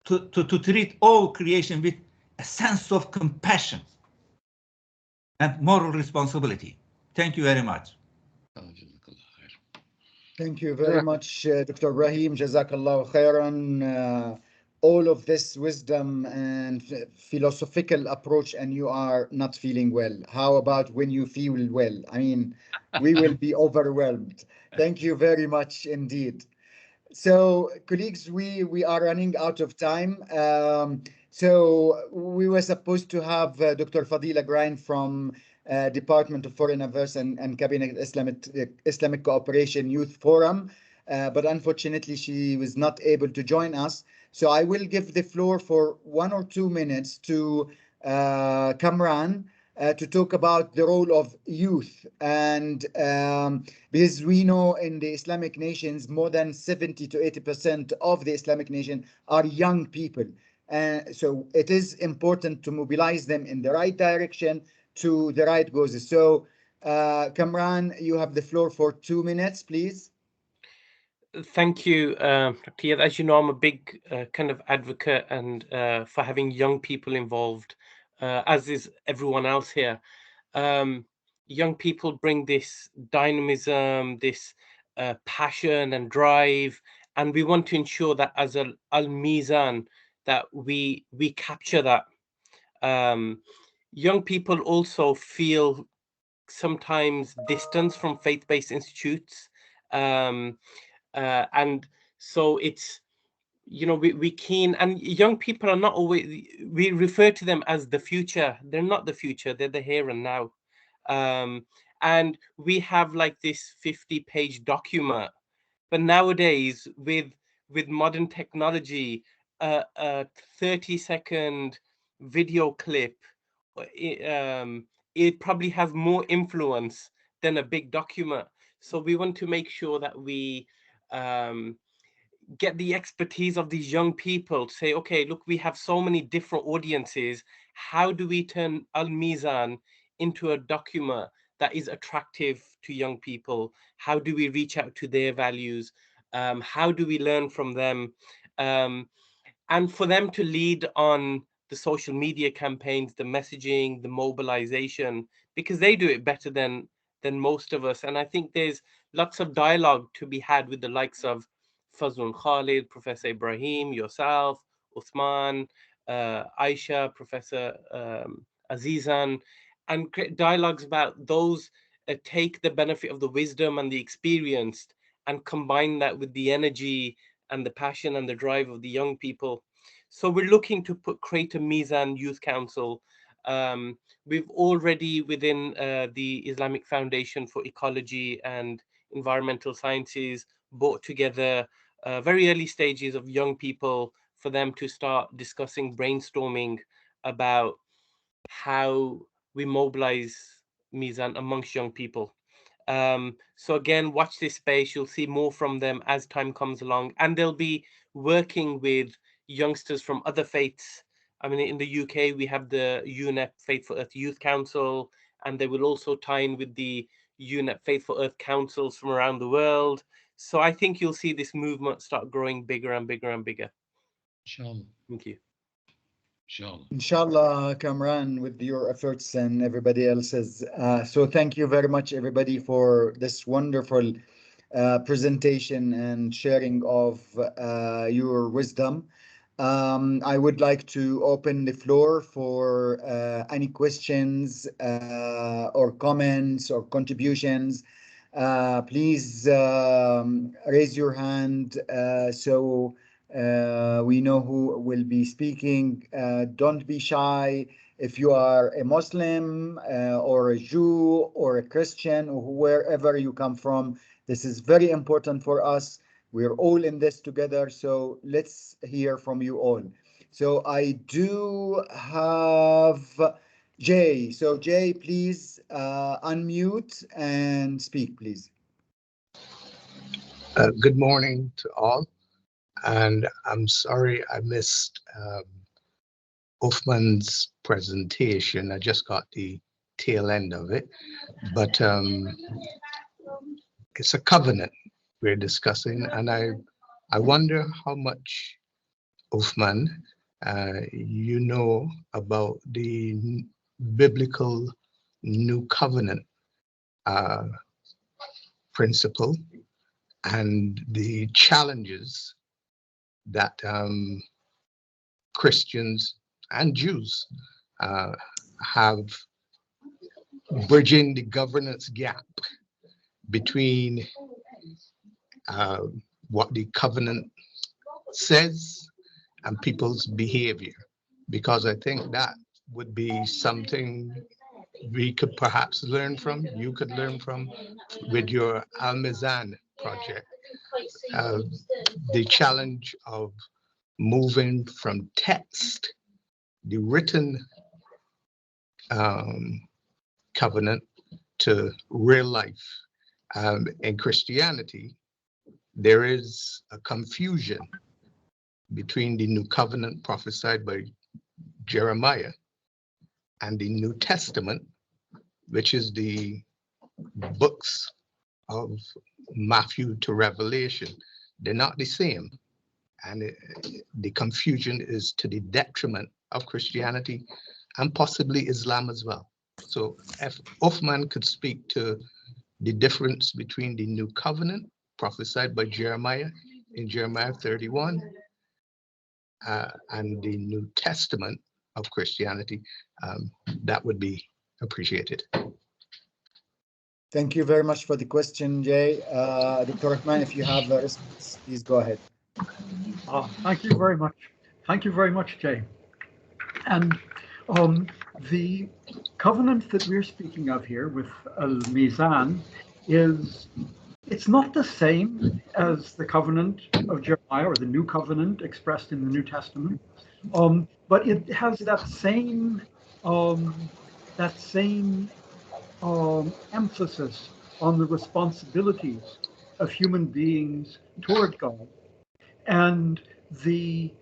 to treat all creation with a sense of compassion and moral responsibility. Thank you very much. Thank you very much, Dr. Ibrahim. Jazakallah khairan. All of this wisdom and philosophical approach, and you are not feeling well. How about when you feel well? I mean, we will be overwhelmed. Thank you very much indeed. So, colleagues, we are running out of time. So we were supposed to have Dr. Fadila Grind from Department of Foreign Affairs and Cabinet Islamic Cooperation Youth Forum, but unfortunately she was not able to join us. So I will give the floor for 1 or 2 minutes to Kamran to talk about the role of youth. And because we know in the Islamic nations, more than 70 to 80% of the Islamic nation are young people. So it is important to mobilize them in the right direction to the right causes. So Kamran, you have the floor for 2 minutes, please. Thank you, Dr. Yad. As you know, I'm a big kind of advocate and for having young people involved, as is everyone else here. Young people bring this dynamism, this passion and drive, and we want to ensure that as Al-Mizan, that we capture that. Young people also feel sometimes distance from faith-based institutes. And so it's, you know, we keen, and young people are not always, we refer to them as the future. They're not the future, they're the here and now. And we have like this 50-page document, but nowadays with modern technology, a 30-second video clip, it probably has more influence than a big document. So we want to make sure that we get the expertise of these young people to say, okay, look, we have so many different audiences. How do we turn Al-Mizan into a document that is attractive to young people? How do we reach out to their values? How do we learn from them? And for them to lead on the social media campaigns, the messaging, the mobilization, because they do it better than most of us. And I think there's lots of dialogue to be had with the likes of Fazlun Khalid, Professor Ibrahim, yourself, Uthman, Aisha, Professor Azizan, and create dialogues about those take the benefit of the wisdom and the experience and combine that with the energy and the passion and the drive of the young people. So we're looking to create a Mizan Youth Council. We've already, within the Islamic Foundation for Ecology and Environmental Sciences, brought together very early stages of young people for them to start discussing, brainstorming about how we mobilize Mizan amongst young people. So again, watch this space. You'll see more from them as time comes along, and they'll be working with youngsters from other faiths. I mean, in the UK, we have the Unet Faith for Earth Youth Council, and they will also tie in with the Unet Faith for Earth councils from around the world. So I think you'll see this movement start growing bigger and bigger and bigger. Inshallah. Thank you. Inshallah. Inshallah, Kamran, with your efforts and everybody else's. So thank you very much, everybody, for this wonderful presentation and sharing of your wisdom. I would like to open the floor for any questions or comments or contributions. Please raise your hand so we know who will be speaking. Don't be shy. If you are a Muslim or a Jew or a Christian or wherever you come from, this is very important for us. We're all in this together, so let's hear from you all. So I do have Jay. So Jay, please unmute and speak, please. Good morning to all. And I'm sorry I missed Uthman's presentation. I just got the tail end of it. But it's a covenant we're discussing. And I wonder how much, Uthman, you know about the biblical new covenant principle and the challenges that Christians and Jews have bridging the governance gap between what the covenant says and people's behavior, because I think that would be something we could perhaps learn from, you could learn from with your Al-Mizan project. The challenge of moving from text, the written covenant, to real life. In Christianity, there is a confusion between the new covenant prophesied by Jeremiah and the New Testament, which is the books of Matthew to Revelation. They're not the same. And the confusion is to the detriment of Christianity and possibly Islam as well. So if Uthman could speak to the difference between the new covenant prophesied by Jeremiah in Jeremiah 31 and the New Testament of Christianity, that would be appreciated. Thank you very much for the question, Jay. Dr. Rahman, if you have a response, please go ahead. Thank you very much. Thank you very much, Jay. And the covenant that we're speaking of here with Al-Mizan it's not the same as the covenant of Jeremiah or the new covenant expressed in the New Testament, but it has that same emphasis on the responsibilities of human beings toward God, and the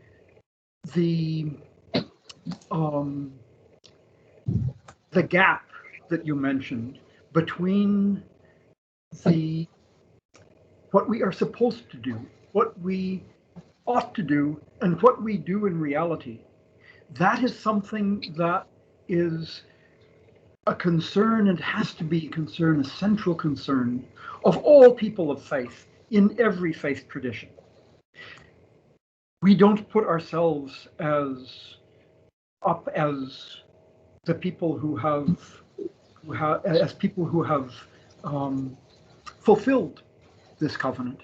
gap that you mentioned between what we are supposed to do, what we ought to do, and what we do in reality. That is something that is a concern, and has to be a concern, a central concern of all people of faith in every faith tradition. We don't put ourselves as the people who have fulfilled this covenant,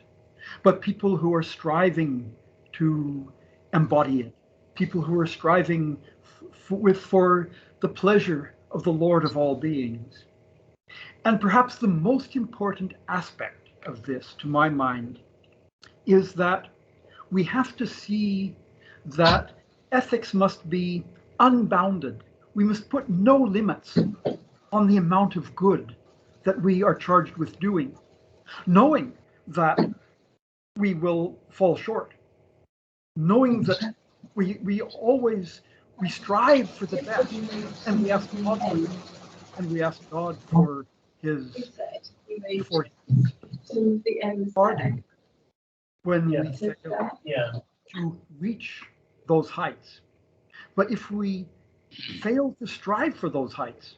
but people who are striving to embody it, people who are striving for the pleasure of the Lord of all beings. And perhaps the most important aspect of this, to my mind, is that we have to see that ethics must be unbounded. We must put no limits on the amount of good that we are charged with doing, knowing that we will fall short, knowing that we strive for the best, and we ask God for his pardon when we fail to reach those heights. But if we fail to strive for those heights,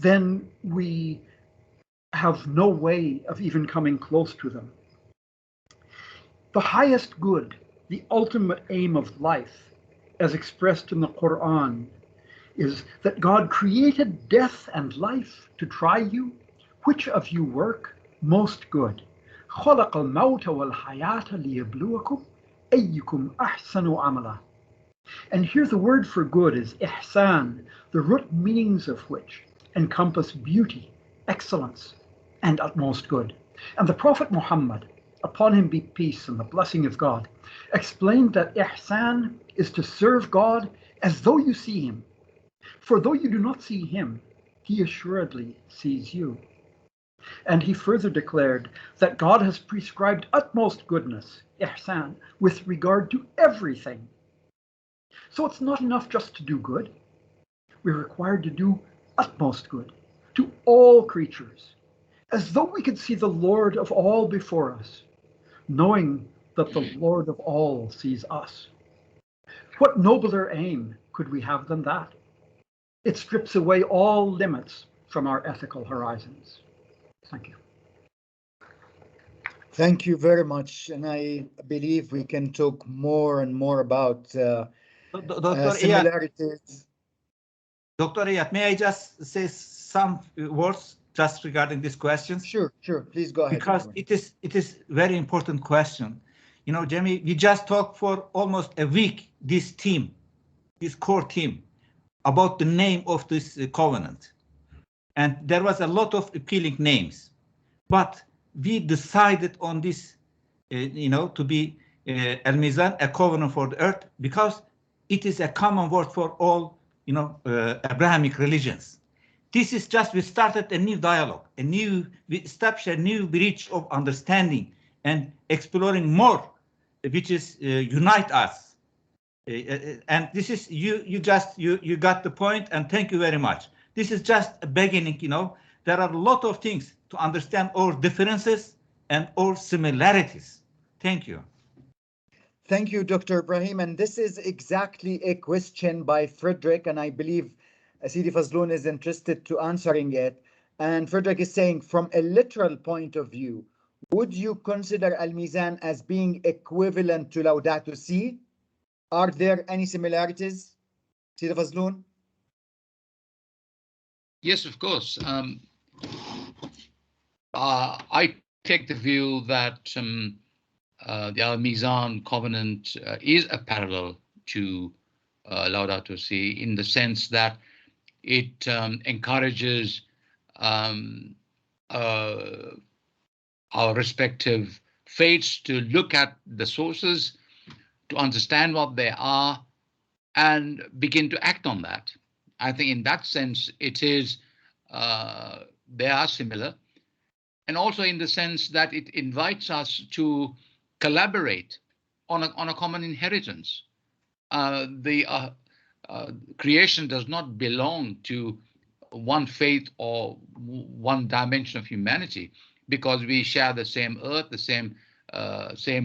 then we have no way of even coming close to them. The highest good, the ultimate aim of life, as expressed in the Quran, is that God created death and life to try you, which of you work most good. خَلَقَ الْمَوْتَ وَالْحَيَاةَ لِيَبْلُوَكُمْ أَيُّكُمْ أَحْسَنُ عَمَلًا. And here the word for good is ihsan, the root meanings of which encompass beauty, excellence, and utmost good. And the Prophet Muhammad, upon him be peace and the blessing of God, explained that ihsan is to serve God as though you see him. For though you do not see him, he assuredly sees you. And he further declared that God has prescribed utmost goodness, ihsan, with regard to everything. So it's not enough just to do good. We're required to do utmost good to all creatures, as though we could see the Lord of all before us, knowing that the Lord of all sees us. What nobler aim could we have than that? It strips away all limits from our ethical horizons. Thank you. Thank you very much. And I believe we can talk more and more about similarities. Dr. Iyad, may I just say some words just regarding this question? Sure. Please go ahead. Because it is very important question. You know, Jamie, we just talked for almost a week, this core team, about the name of this covenant. And there was a lot of appealing names, but we decided on this, to be Al-Mizan, a covenant for the earth, because it is a common word for all, Abrahamic religions. This is just, we started a new dialogue, we established a new bridge of understanding and exploring more, which is unite us. And this is, you got the point, and thank you very much. This is just a beginning, there are a lot of things to understand our differences and our similarities. Thank you. Thank you, Dr. Ibrahim. And this is exactly a question by Frederick, and I believe Sidi Fazloon is interested to answering it. And Frederick is saying, from a literal point of view, would you consider Al-Mizan as being equivalent to Laudato Si? Are there any similarities, Sidi Fazloon? Yes, of course. I take the view that the Al-Mizan covenant is a parallel to Laudato Si, in the sense that it encourages our respective faiths to look at the sources, to understand what they are, and begin to act on that. I think in that sense, it is, they are similar. and also in the sense that it invites us to collaborate on a common inheritance. Creation does not belong to one faith or one dimension of humanity, because we share the same earth, the same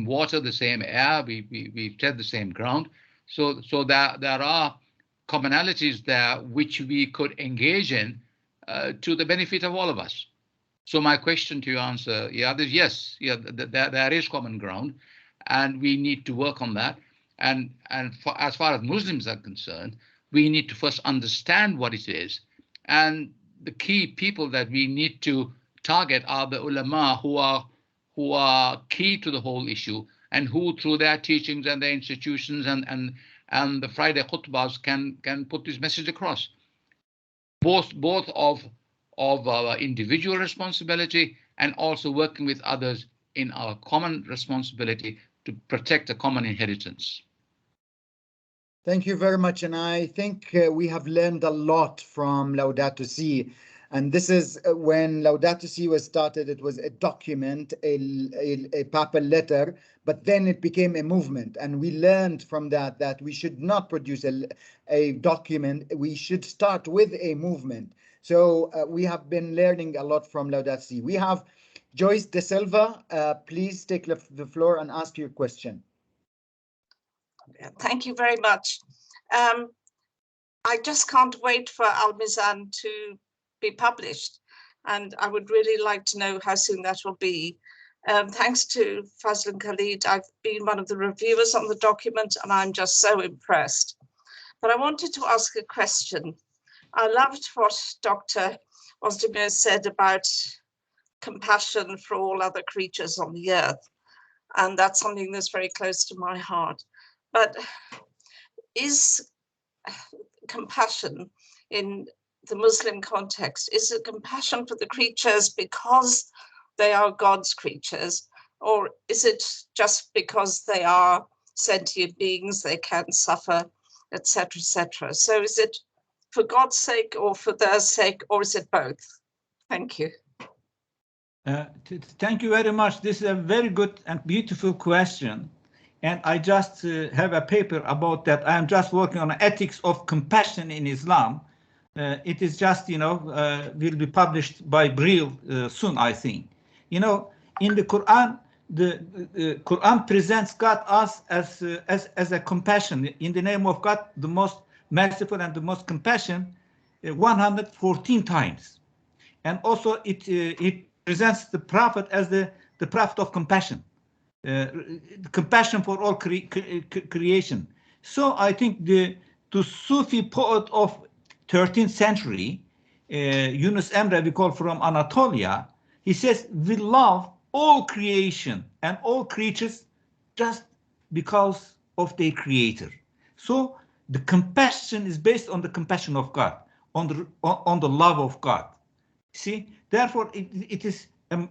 water, the same air, we tread the same ground. So there are commonalities there which we could engage in to the benefit of all of us. So my question to your answer, is yes, there is common ground, and we need to work on that. And as far as Muslims are concerned, we need to first understand what it is. And the key people that we need to target are the ulama, who are key to the whole issue, and who through their teachings and their institutions and the Friday khutbahs can put this message across. Both of our individual responsibility and also working with others in our common responsibility to protect a common inheritance. Thank you very much. And I think we have learned a lot from Laudato Si. And this is when Laudato Si was started, it was a document, a papal letter, but then it became a movement. And we learned from that we should not produce a document. We should start with a movement. So we have been learning a lot from Laudato Si. We have Joyce De Silva. Please take the floor and ask your question. Thank you very much. I just can't wait for Al-Mizan to be published, and I would really like to know how soon that will be. Thanks to Fazl and Khalid, I've been one of the reviewers on the document, and I'm just so impressed. But I wanted to ask a question. I loved what Dr. Ozdemir said about compassion for all other creatures on the earth, and that's something that's very close to my heart. But is compassion in the Muslim context, is it compassion for the creatures because they are God's creatures, or is it just because they are sentient beings, they can suffer, etc., etc.? So is it for God's sake or for their sake, or is it both? Thank you. Thank you very much. This is a very good and beautiful question. And I just have a paper about that. I'm just working on ethics of compassion in Islam. It is just, will be published by Brill soon, I think. In the Quran, the Quran presents God us as a compassion. In the name of God, the most merciful and the most compassion, 114 times. And also it presents the Prophet as the Prophet of compassion. Compassion for all creation. So I think the Sufi poet of 13th century, Yunus Emre, we call from Anatolia, he says, we love all creation and all creatures just because of their creator. So the compassion is based on the compassion of God, on the love of God. See, therefore it is a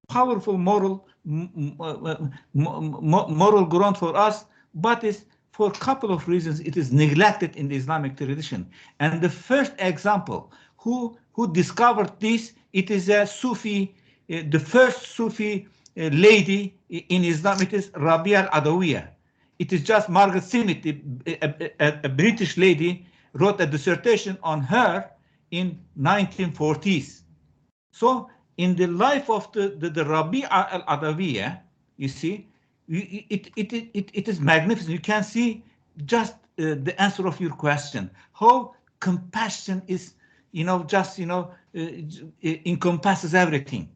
powerful moral ground for us, but is for a couple of reasons it is neglected in the Islamic tradition. And the first example who discovered this, it is a Sufi, the first Sufi lady in Islam, it is Rabia al-Adawiya. It is just Margaret Smith, a British lady, wrote a dissertation on her in 1940s. So in the life of the Rabia al-Adawiya, you see, it is magnificent. You can see just the answer of your question, how compassion is, encompasses everything,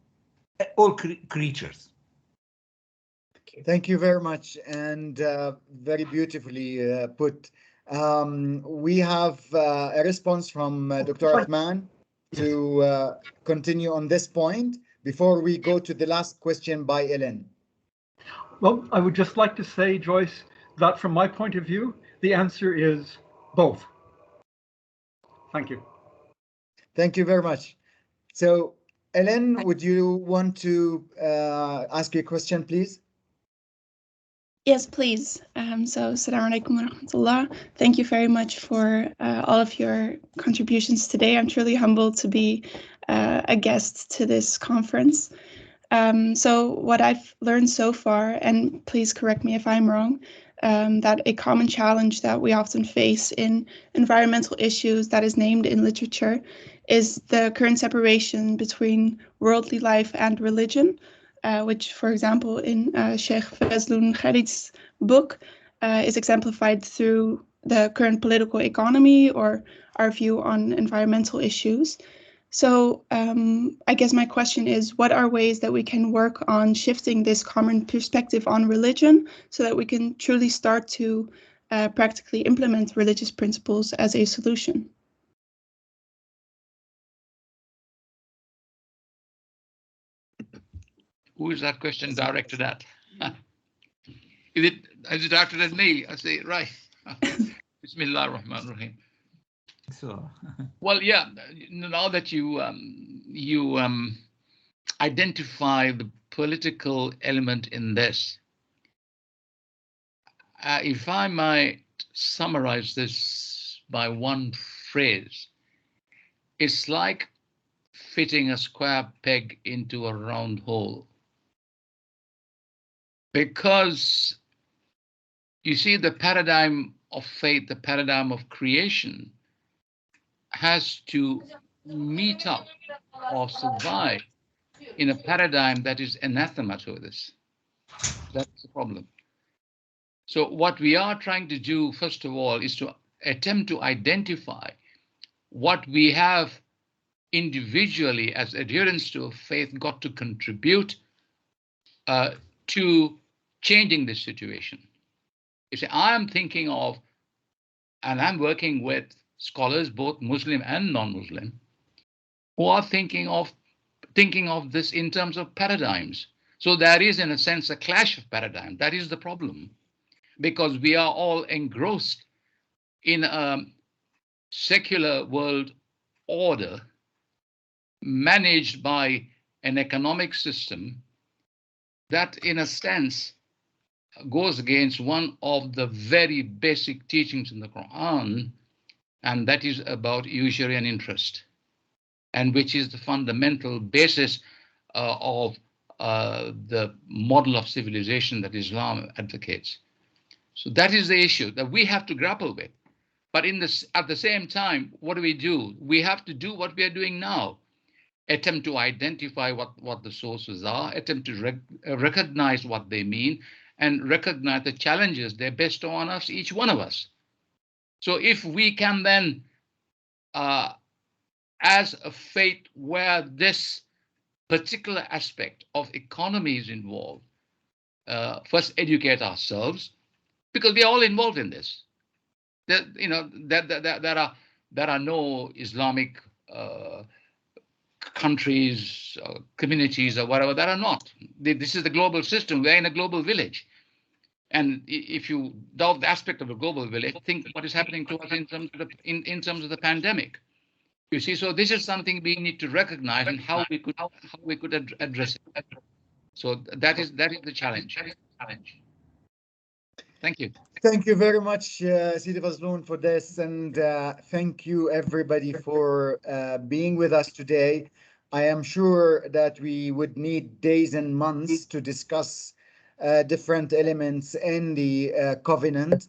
all creatures. Thank you very much, and very beautifully put. We have a response from Dr. Rahman to continue on this point before we go to the last question by Ellen. Well, I would just like to say, Joyce, that from my point of view, the answer is both. Thank you. Thank you very much. So, Ellen, would you want to ask your question, please? Yes, please. So, Assalamu alaikum wa rahmatullah. Thank you very much for all of your contributions today. I'm truly humbled to be a guest to this conference. So what I've learned so far, and please correct me if I'm wrong, that a common challenge that we often face in environmental issues that is named in literature is the current separation between worldly life and religion, which, for example, in Sheikh Fazlun Khalid's book is exemplified through the current political economy or our view on environmental issues. So I guess my question is, what are ways that we can work on shifting this common perspective on religion so that we can truly start to practically implement religious principles as a solution? Who is that question directed at? Is it directed at me? I say, right. Bismillah ar-Rahman ar-Rahim. So, well, yeah, now that you identify the political element in this, if I might summarize this by one phrase, it's like fitting a square peg into a round hole. Because you see, the paradigm of faith, the paradigm of creation, has to meet up or survive in a paradigm that is anathema to this. That's the problem. So what we are trying to do, first of all, is to attempt to identify what we have individually as adherents to a faith got to contribute to changing this situation. You see, I am thinking of, and I'm working with scholars, both Muslim and non-Muslim, who are thinking of this in terms of paradigms. So there is, in a sense, a clash of paradigm. That is the problem, because we are all engrossed in a secular world order managed by an economic system that, in a sense, goes against one of the very basic teachings in the Quran, and that is about usury and interest, and which is the fundamental basis of the model of civilization that Islam advocates. So that is the issue that we have to grapple with. But at the same time, what do? We have to do what we are doing now. Attempt to identify what the sources are, attempt to recognize what they mean, and recognize the challenges they bestow on us, each one of us. So if we can then, as a faith where this particular aspect of economy is involved, first educate ourselves, because we are all involved in this. There are no Islamic countries, communities, or whatever that are not. This is the global system. We're in a global village. And if you doubt the aspect of a global village, think what is happening to us in terms of the pandemic. You see, so this is something we need to recognize and how we could address it. So that is the challenge. Thank you. Thank you very much, Sidi Fazlun, for this, and thank you everybody for being with us today. I am sure that we would need days and months to discuss different elements in the covenant.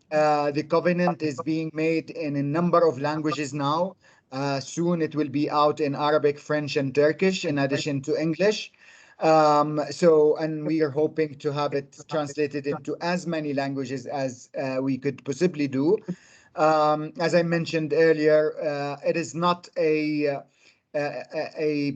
The covenant is being made in a number of languages now. Soon it will be out in Arabic, French, and Turkish, in addition to English. And we are hoping to have it translated into as many languages as we could possibly do. As I mentioned earlier, it is not a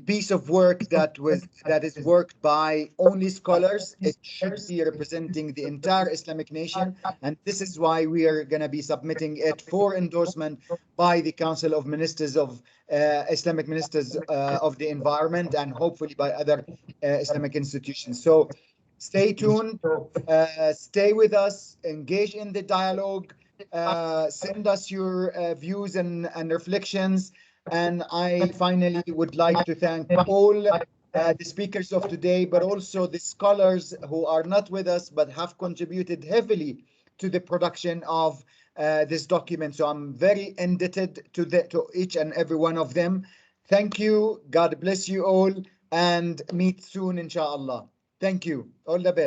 piece of work that is worked by only scholars. It should be representing the entire Islamic nation, and this is why we are going to be submitting it for endorsement by the Council of Ministers of Islamic Ministers of the Environment, and hopefully by other Islamic institutions. So stay tuned, stay with us, engage in the dialogue, send us your views and reflections. And I finally would like to thank all the speakers of today, but also the scholars who are not with us but have contributed heavily to the production of this document. So I'm very indebted to each and every one of them. Thank you. God bless you all, and meet soon, inshallah. Thank you. All the best.